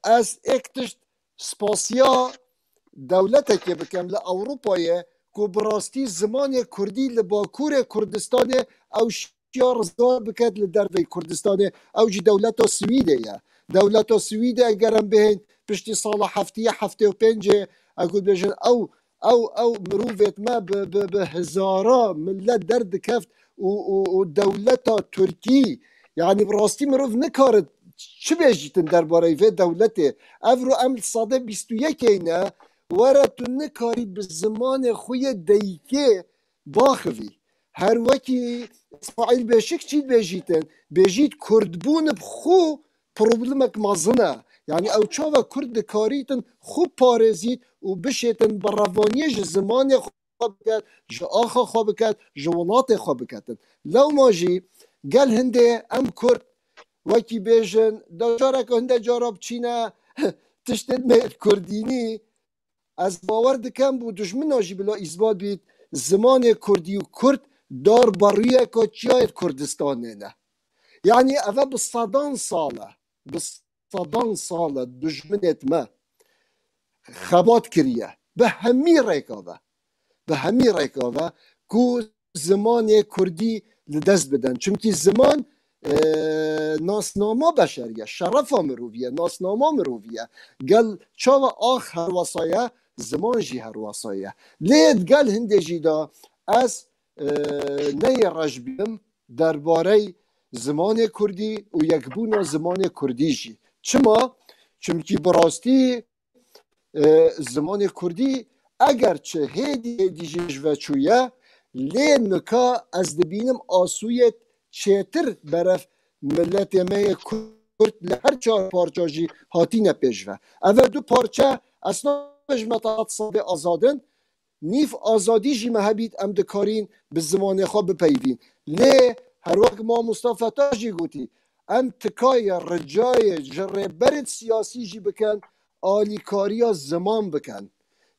از اکتشت سپاسیا دولته که بکم لأوروپایه که براستی زمان کردی لباکور کردستان او شیار زار بکد لدروی کردستان او جی دولت سویده یا دولت سویده اگرم بهن پشتی سال هفته و پنجه اگود بجن او مروفت ما به هزارا ملت درد کفت و دولت ترکی يعني براستی مروف نکارد چه بیجیتن درباره و دولته افرو عمل صاده 21 اینه وره تو نکاری به زمان خوی دیگه باخوی هر وکی اسماعیل بشک چی بیجیتن بیجیت کردبون بخو پروبلمک مازنه يعني او چاوه کرد کاریتن خوب پارزید و بشیتن براوانیش زمان خواب بکد جا آخا خواب بکد جوانات خواب بکدن لو ماجی گل هنده ام کرد وکی بیجن دا جارک هنده جارب چینه تشتد مهد کردینی از باور دکم بود دشمن آجی بلا اثبات بید زمان کردی و کرد دار برویه که چیایت کردستانه نه يعني أفا بالصدان صالة دجمنت ما خبات كريه بهمي ريكاوه كو زمان كردي لدست بدن چونكي زمان ناسنامه بشریه شرف مرویه ناسنامه مرویه گل چاو آخ هر وصایه زمان جی هر وصایه لید گل هنده جیدا از نی رجبیم درباره زمان کردی و یکبون زمان کردی جی چما؟ چونکی براستی زمان کردی اگرچه هیدی جیج و چویه لی نکا از دبینم آسویت چیتر برف ملت ما کرد لهر چهار پارچه جی هاتینه پیشوه اول دو پارچه اصلا بجمتا صاب آزادن نیف آزادی جی مهبید ام دکارین به زمان خواب بپیوین لی هر وقت ما مصطفى تاجی گوتی ام تکای رجای جربرد سیاسی جی بکن آلیکاریا زمان بکن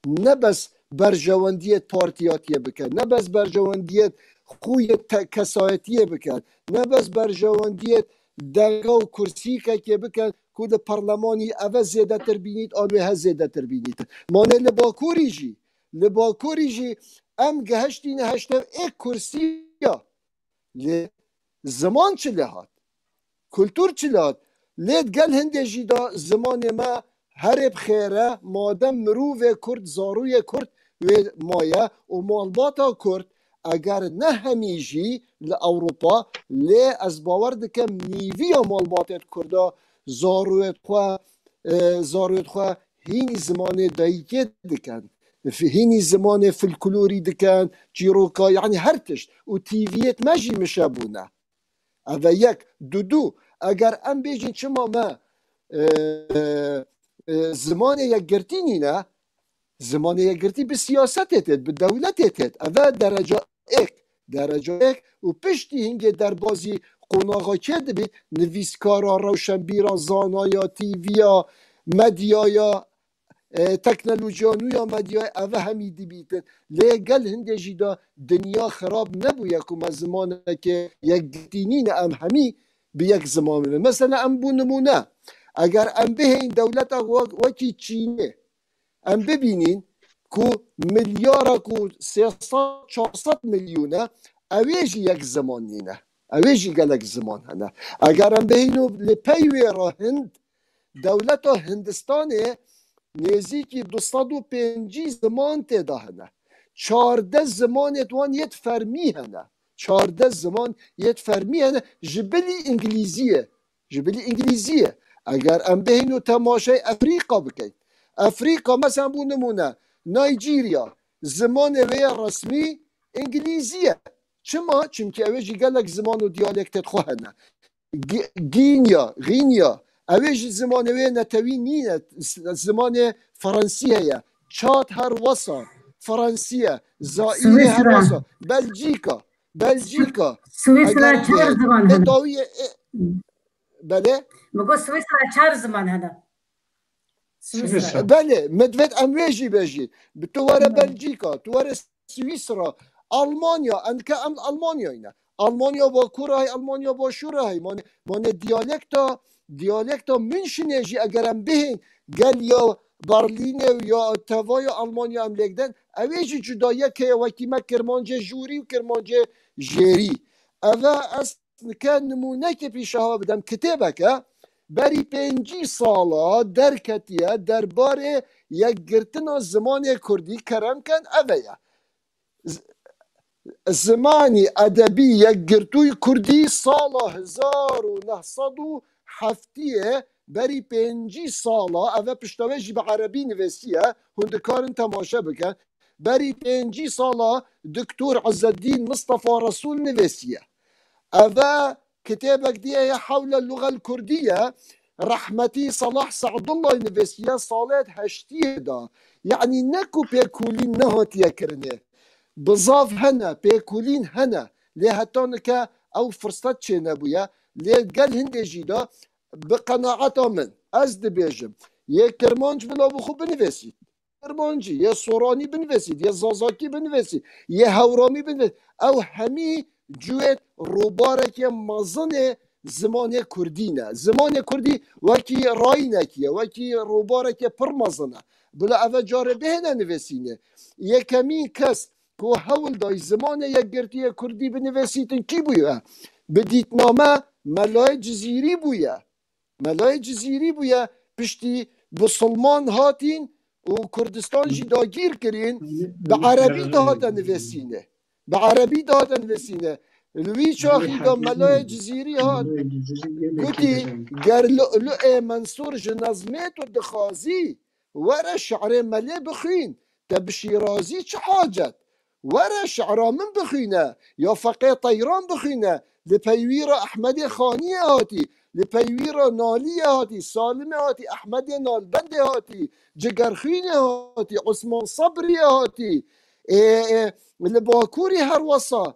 نه بس برجواندیت پارتیاتیه بکن نه بس برجواندیت خوی کسایتیه بکن نه بس برجواندیت دنگا و کرسی که بکن که ده پرلمانی اوه زیده تر بینید آنوه ها زیده تر بینید مانه لباکوری جی ام گهشتین هشتو ایک کرسی زمان چه لحاد کلتور چه لحاد لید گل هنده جی دا زمان ما هر بخیره مادم مروف کرد زاروی کرد و مایه و مالباتا کرد اگر نه همیجی لأوروپا لی از باور دکم نیوی مالباتت کرده زارویت خواه هینی زمان دایگه دکن هینی زمان فلکلوری دکن جیروکا یعنی هر تشت و تیویت مجی مشابونه اوه یک دو اگر ام بیجین چما ما زمان یک گرتینی نه زمان یک گرتی به سیاستت به دولتت اوه درجه ایک و پشتی هنگه در بازی قناغا کرده بید نویسکارا روشنبیرا زانایا تیویا مدیایا تکنولوژیانویا مدیای اوه همیدی بیتن لیگل هنده جیدا دنیا خراب نبویه کم از زمانه که یک گرتینین ام همی به یک زمان بید. مثلا ام بو نمونه اگر ام به این دولت وکی چینه ام ببینین که میلیارا که 300-400 میلیونه اویجی یک زمان نینه اویجی گلک زمان هنه اگر ام بهینو لپیوی را هند دولت هندستانه نزیکی 250 زمان تیدا هنه 14 زمان اتوان یت فرمی هنه 14 زمان یت فرمی هنه جبلی انگلیزیه اگر ام بهینو تماشای افریقا بکن افریقا مثلا بو نمونه نایجیریا زمان وی رسمی انگلیزیه چما؟ چمکه اویجی گلک زمان و دیالکتت خوهنه غینیا اویجی زمان وی نتوی نینه زمان فرانسیه چاد هر وصا فرانسیه زائیره هر وصا بلژیکا سویسرا چهار زمان هنه بله؟ مگو سویسرا چهار زمان هنه سویسرا بله مدفت امویجی بجید تو واره بلژیکا تو واره سویسرا آلمانیا انکه آلمانیا اینه آلمانیا با کورای آلمانیا با شورای من دیالکتا منشنه جی اگرم بهین گل یا برلین یا تاوای آلمانیا هم لگدن اویجی جدایه که وکی ما کرمانجه جوری و کرمانجه جیری اوه اصلا که نمونه که پیشه ها بدم کتابه که بری 5 سالا درکتیه درباره یک گرتنا زمان کردی کرم کن اوه زمانی ادبی یک گرتوی کردی سال 1907 بری 5 سالا اوه پشتوشی به عربی نویسیه هندکارن تماشا بکن بری 5 سالا دکتور عزالدین مصطفى رسول نویسیه اوه كتابك دي حول اللغة الكردية رحمتي صلاح سعد الله نفسيا صالات هشتيه دا يعني نكو بيكولين نهات يكرنه بضاف هنا بيكولين هنا ليه هتانك او فرصت چه نبويا ليه قال هنده جيدا بقناعتا من ازد بيجم يه كرمانج بلا بخو بنفسيد كرمانجي يه صوراني بنفسيد يه زازاكي بنفسيد يه هورامي بنفسيد او همي جوت روبارک مزن زمان کردی نه زمان کردی وکی رای نکیه وکی روبارک پر مزنه بلا اوه جاره بهنه نویسینه یکمی کس که حول دای زمان یک گرتی کردی بنویسیتن کی بویه بدیت نامه ملای جزیری بویه پشتی بسلمان هاتین و کردستان جی داگیر کرین به عربی داده نویسینه لوی چاخی دا ملای جزیری ها گوتی گر لؤلؤ منصور جنظمت و دخازی وره شعر ملی بخوین تا بشیرازی چه حاجت وره شعر من بخوینه یا فقه طیران بخوینه لپیویر احمد خانی هاتی لپیویرا نالی هاتی سالم هاتی احمد نالبند هاتی جگرخین هاتی عثمان صبری هاتی لباکوری هر وصا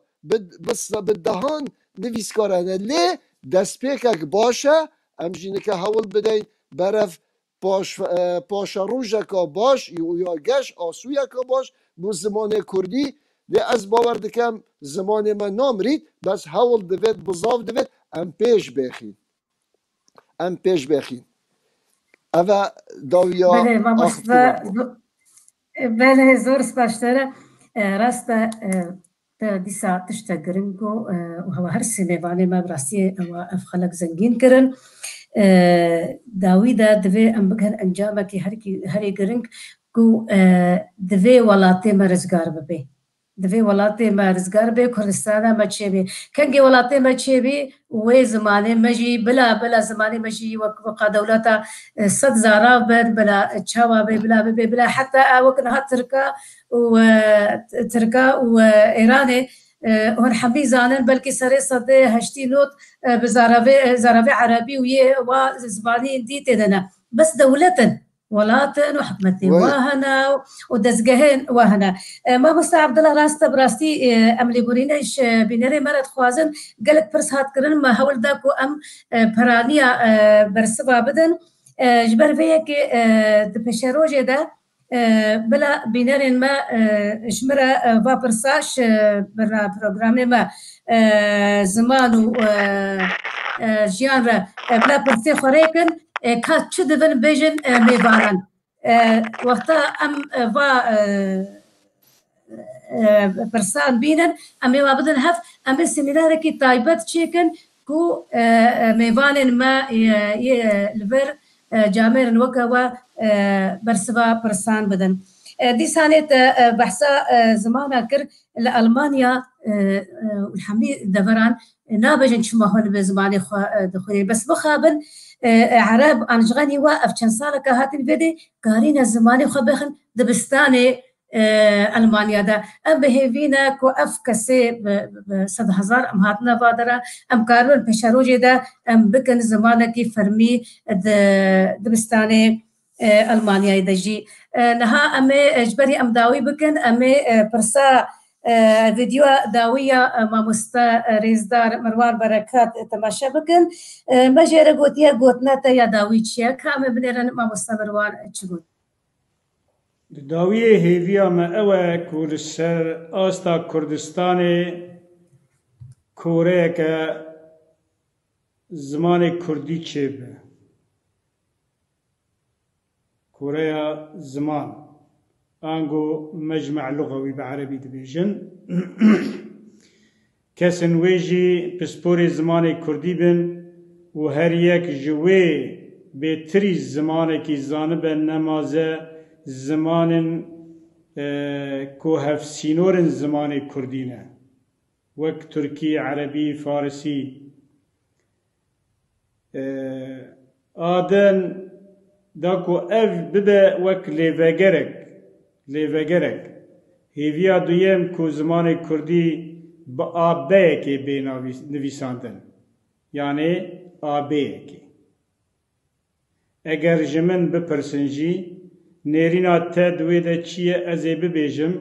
بس بدهان نویسکارانه لی دست پیکک باشه امجینه که هول بدین برف پاشا روژکا باش یا گش آسویکا باش بو زمان کردی لی از باور دکم زمان من نامرید بس هول دوید بزاو دوید ام پیش بخین اوه داویا بله ما مصطفى بله زور سپاشتره راستا دیسا تشتا گرنگو و هوا هر سنوانه ما براستی اف خلق زنگین کرن داوی دا دوی ام بگهن انجامه که هری گرنگ کو دوی ولاتی ما رزگار ببی دوی ولاتی ما رزگار بی کردستانا ما چه بی کنگی ولاتی ما چه بی وی زمانه مجی بلا زمانه مجی وقا دولتا صد زارا بد بلا چاوا بی بلا حتى وكنا تركا وإيراني هون حبي زانن بلكي سري صدي هشتي نوت بزرافي عربي وزباني دي تدنا بس دولة ولاتن وحكمتي وهنا ودزجهن وهنا ما مستر عبد الله راستا براستي املي بورينش بينري مرت خوازن قالت برس هات كرن ما هول داكو ام برانيا برسبا بدن جبر فيك دبشروجي ده بلا بينرين ما شمرة فابرساش برا برنامج ما زمان و جيان بلا برتي خريكن كات شدفن بيجن ميبارن وقتا ام برسان بينن امي ما بدن هف ام سيمينار كي تايبت تشيكن كو ميبانن ما لفر جامير وكوا برسبا برسان بدن دي سانت بحثا زمانا كر لألمانيا والحمي دفران نابجن شما هون بزماني دخولي بس بخابن عرب أنجغاني واقف كان سالك هاتين فيدي كارين الزماني خبخن دبستاني ألمانيا دا أم بهيفينا كو أف كسي بصد هزار أم هاتنا فادرا أم كارون بشاروجي دا أم بكن زمانا كي فرمي دبستاني ألمانيا يدجي نها أمي إجباري أم داوي بكن أمي برسا فيديو داوية ما مستا ريزدار مروان بركات تماشا بكن ما جيرا قوتيا قوتنا تا يا داوي تشيا كامي بنيران ما مستا مروان تشغل داوية هيفيا ما أوى كورسر آستا كردستاني كوريك زمان كردي تشيب كوريا زمان أنجو مجمع لغوي بعربي دبيجن كسن ويجي بسبوري زماني كردي بن وهريك جوي بتري زماني كي زانب النمازة زمان كو هفسينورن زماني كردينة وك تركي عربي فارسي آدن داكو اف ببا وك لیوگرک هیویا دویم کو زمان کردی با آبه که به نویساندن یعنی آبه که اگر جمن بپرسنجی نیرینا تدوی ده چیه ازی ببیجم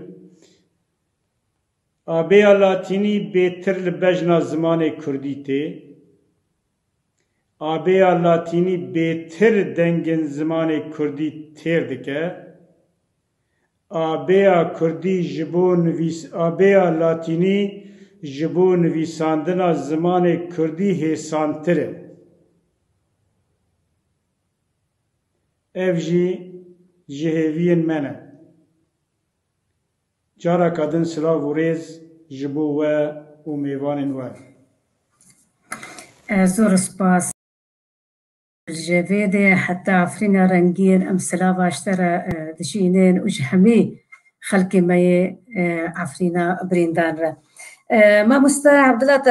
آبه لاتینی بهتر لبجنا زمان کردی ته آبه لاتینی بهتر دنگن زمان کردی تیر دکه آبیا کردی جبو نویس آبیا لاتینی جبو نویساندنا زمان کردی هسانتره اف جی جهوین منه جارا کدن سلاو و ریز جبو و میوان و زور سپاس الجافيدي حتى عفرينا رنجين أم سلافة اشترى دشينين وجهمي خلقي ماي عفرينا بريندان ما مستا عبد الله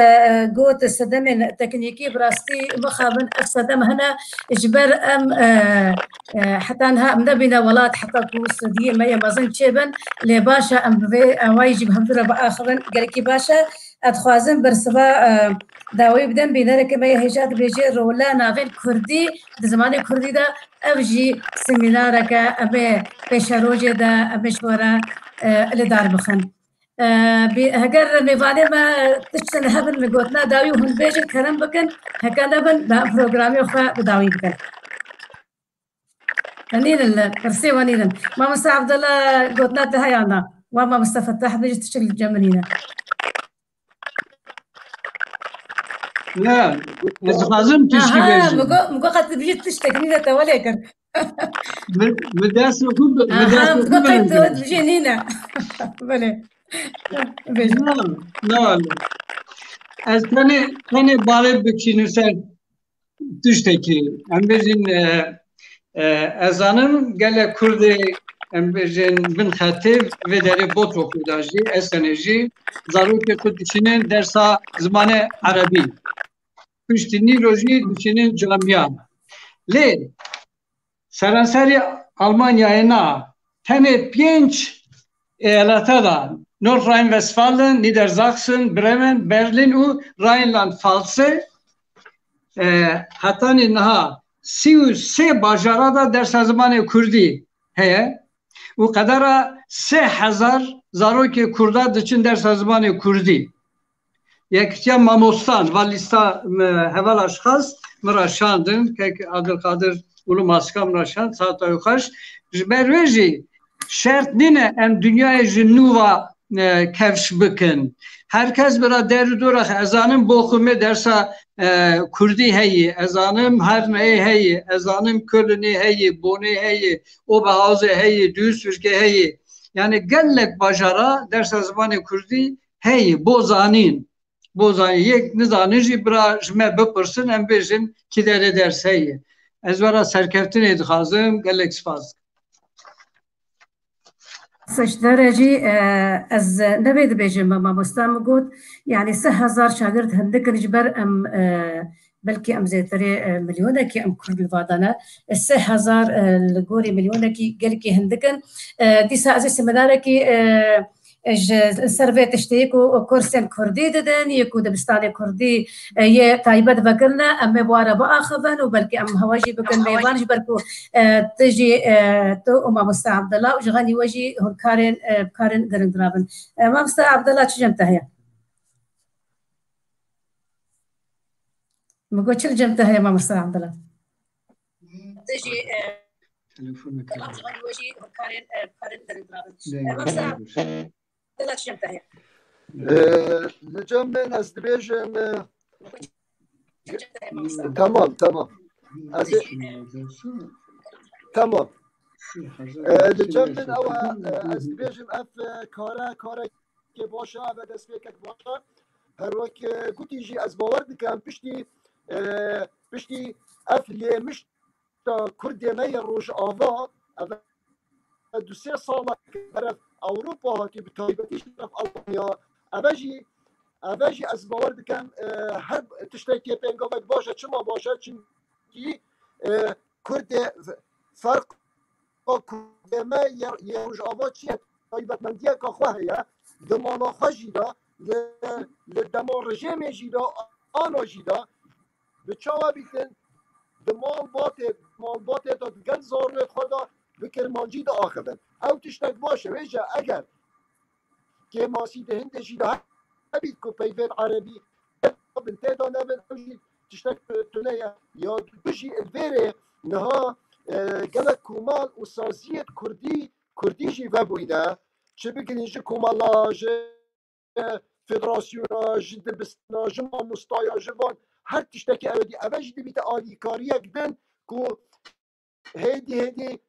قوت السدمين تكنيكي براستي مخابن السدم هنا اجبر ام حتى انها مدبنا ولات حتى كوس دي ماي مازن تشيبن لي باشا ام في وايجب همدرا باخرن قالكي باشا اتخوازن برسبا داوی بدن بینره که به هجات بیجه رولا ناوین کردی در زمان کردی دا اوجی سمیناره که امه پیشروجه دا امه شورا لدار بخن اگر میوانه ما تشتن هبن مگوتنا داوی و هن بیجه کرم بکن هکان هبن با پروگرامی خواه بداوی بکن نيرن كرسي ونيرن ما مستر عبد الله قلنا تهيانا وما مستفتح بيجي تشكل جمرينا لا لازم تشكي بيجي مقو قد بيجي تشتكني ذا وليكر بداس وكوب بداس وكوب بيجي نينا بله بيجي لا از تاني بالي بكشينو سر تشتكي ام بيجين ezanım gele Kürdi embejin bin xativ ve deri bot okudajdi eseneji zaruki ku düşünün dersa zamanı Arabi püştini loji düşünün camiya le seranseri Almanya'ya na tane pięć eyalata da North Rhine-Westfalen, Niedersachsen, Bremen, Berlin u Rheinland-Pfalz hatta naha 33 bajara da ders zamanı Kürdi heye o kadar 3000 zaroki Kurda için ders zamanı Kürdi yekçe mamostan valista heval aşkhas mraşandın ki Abdülkadir ulu maskam mraşand saata yukarı berveji şart nine em dünyaya jinnuva kevş bıkın herkes bira derdi durak ezanın bokume dersa Kürdi heyi, ezanım her neyi heyi, ezanım Köln'i heyi, Boni heyi, Oberhausen heyi, Duisburg'e heyi. Yani gellek bajara ders zamanı Kürdi heyi, bozanin. Bozanin, yek nizanıcı bira jme bıpırsın, em bejin kidere ders heyi. Ezvara serkeftin edhazım, gellek spas. درجي از نبيد بيجي ما مستام قلت يعني 6000 شاگرد هندك نجبر ام بلكي ام زيتري مليونه كي ام كرد الفادانا 6000 الجوري مليونه كي قال كي هندكن دي ساعه سمدارة كي سرفيت اشتيكو كورسين كردي ددن يكو دبستاني كردي يه تايبد بكرنا ام بوارا باخبن وبلكي ام هواجي بكن ميوان جبركو تجي تو ما مستر عبد الله وجغني وجي هركارن بكارن غرندرابن ما مستر عبد الله تجمتها هي مقول شل جمتها هي ما مستر عبد الله تجي جغني وجي هركارن بكارن غرندرابن ما مستر لجمن از دبیجم تمام تمام لجمن او از دبیجم اف کارا که باشه و دست بکک باشه هر وقت گوتی جی از باور دکم پشتی اف لیمش تا کردی می روش آوا دو سه سال طرف اوروبا هاتی به تایبتیش طرف آلمانیا اوجی از باور دکم هر تشتکی پنگاوک باشه چما باشه چونکی کرد فرق کرد ما یه روش آوا چیه تایبتمندیه که خواه یا دمانا خواه جیدا لدمان رژیم جیدا آنا جیدا به چاوا بیتن دمان باته تا گل زارنت خدا بکر مانجی دا آخبن او تشتک باشه ویجا اگر که ماسی ده هندشی دا هبید که پیوید عربی بنته دا نبن اوشی تشتک تونه یا دوشی الویره نها گلک کومال و سازیت کردی جی وبویده چه بکنین جی کومالا جی فدراسیونا جی دبستنا جی ماموستایا جی بان هر تشتکی اودی اوشی دی بیت آلی کاریه گدن که هیدی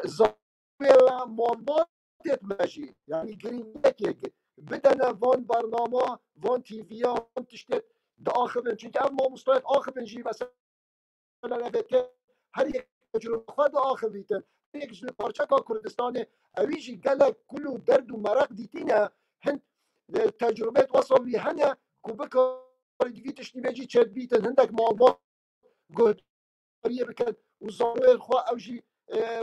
زاویه مالباتت ماشي يعني جرينك بدنا فون برنامج فون تي في فون تشتت داخل چون اما مستعد آخر نجي مثلا لبته هر یک تجربه خود آخر بیتن یک جل پارچه که کردستان اویجی گله کلو درد و مرق دیتینه هند تجربه وصل هنه کوبکا دیگه تشتی بيجي تشد بيتن هندك مالبات گهداریه بکن و زانوی خواه اوجی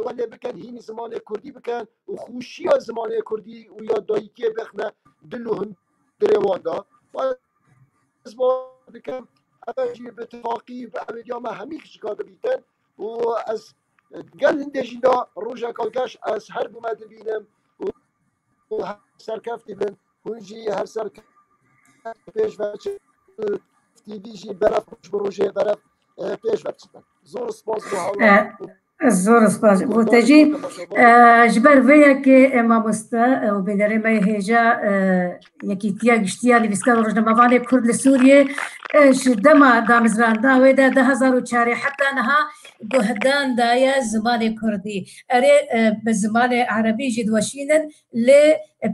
ولی بکن هینی زمان کردی بکن و خوشی از زمان کردی و یادداییتی بخنه دلو هم دروانده و بكم أجي باتفاقي بعد يوم هميك شكاد بيتن وأس قال هندجي دا روجا كالكاش أس هرب ما تبينم وسركفتي من ونجي هر سركفت بيش فاتش تي في جي برف بروجي برف بيش فاتش زور سباس بهالا زور سپاس بوتجی جبر ویا که ماموستا و بینره ما هجا یکی تیا گشتیا لیسکار روزنامه‌وان کرد لسوریه دما دامزران داوی ده 2004 حتی نها گهدان دایا زمان کردی اره به زمان عربی جدوشینن ل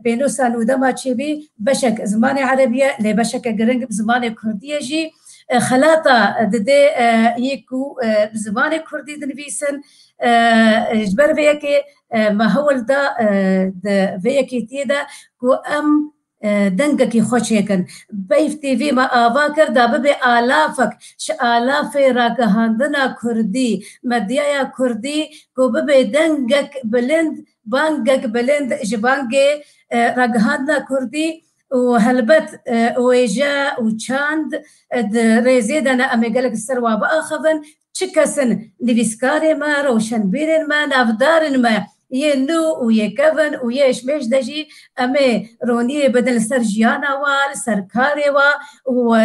پینوسان و دما چبی بشک زمان عربیه ل بشک گرنگ زمان کردی جی خلاطة ددي يكو زمان كردي دنفيسن جبر فيكي ما هو دا فيكي تيدا كو أم دنگكي خوشيكن بيف تي في ما آفاكر دا ببي آلافك آلاف راقهاندنا كردي مديايا كردي كو ببي دنگك بلند بانگك بلند جبانگي راقهاندنا كردي وهلبت ويجا وشاند ريزيدنا أمي قالك السروة بأخذن شكسن نفسكاري ما روشن بيرن ما نافدارن ما ينو ويكفن ويشمش دجي أمي روني بدل سرجيانا وال سركاري و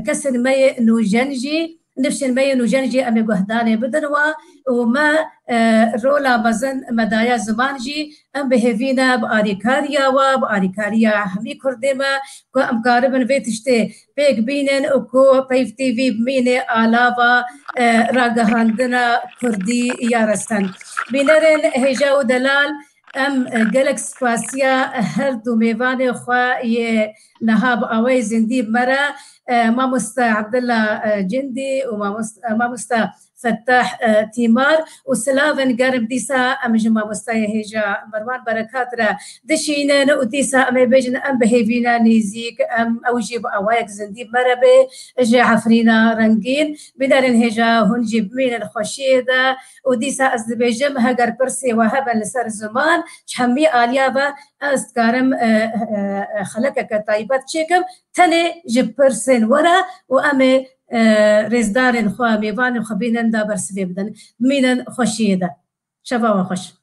كسن مي نوجنجي نفشن مي نوجنجي أمي قهداني بدنوا وما رولا مزن مدايا زمانجي ام بهفينا باريكاريا وباريكاريا همي كردما كو ام قاربن فيتشتي بيك بينن وكو بيف تي في بميني آلافا راقهاندنا كردي يارستان بينرن هجاو دلال ام قلق سپاسيا هر دو ميوان خوا نهاب اوي زندي مرا ماموستا عبدالله جندي وماموستا فتاح تيمار وسلافن قرب ديسا ام جمع مستاي هيجا مروان بركات را دشينن وديسا ام بيجن ام بهيفينا نيزيك ام اوجيب اوايك زنديب مربي جا عفرينا رنگين بدارن هيجا هنجيب من الخشيده وديسا ازبيجم هاجر برسي وهبن لسر زمان شحمي اليابا استكارم خلقك طيبات شيكم تني جب برسن ورا وامي رزدارن خوا میوان خبینن دا برسوی بدن مینن خوشیده شبا و خوش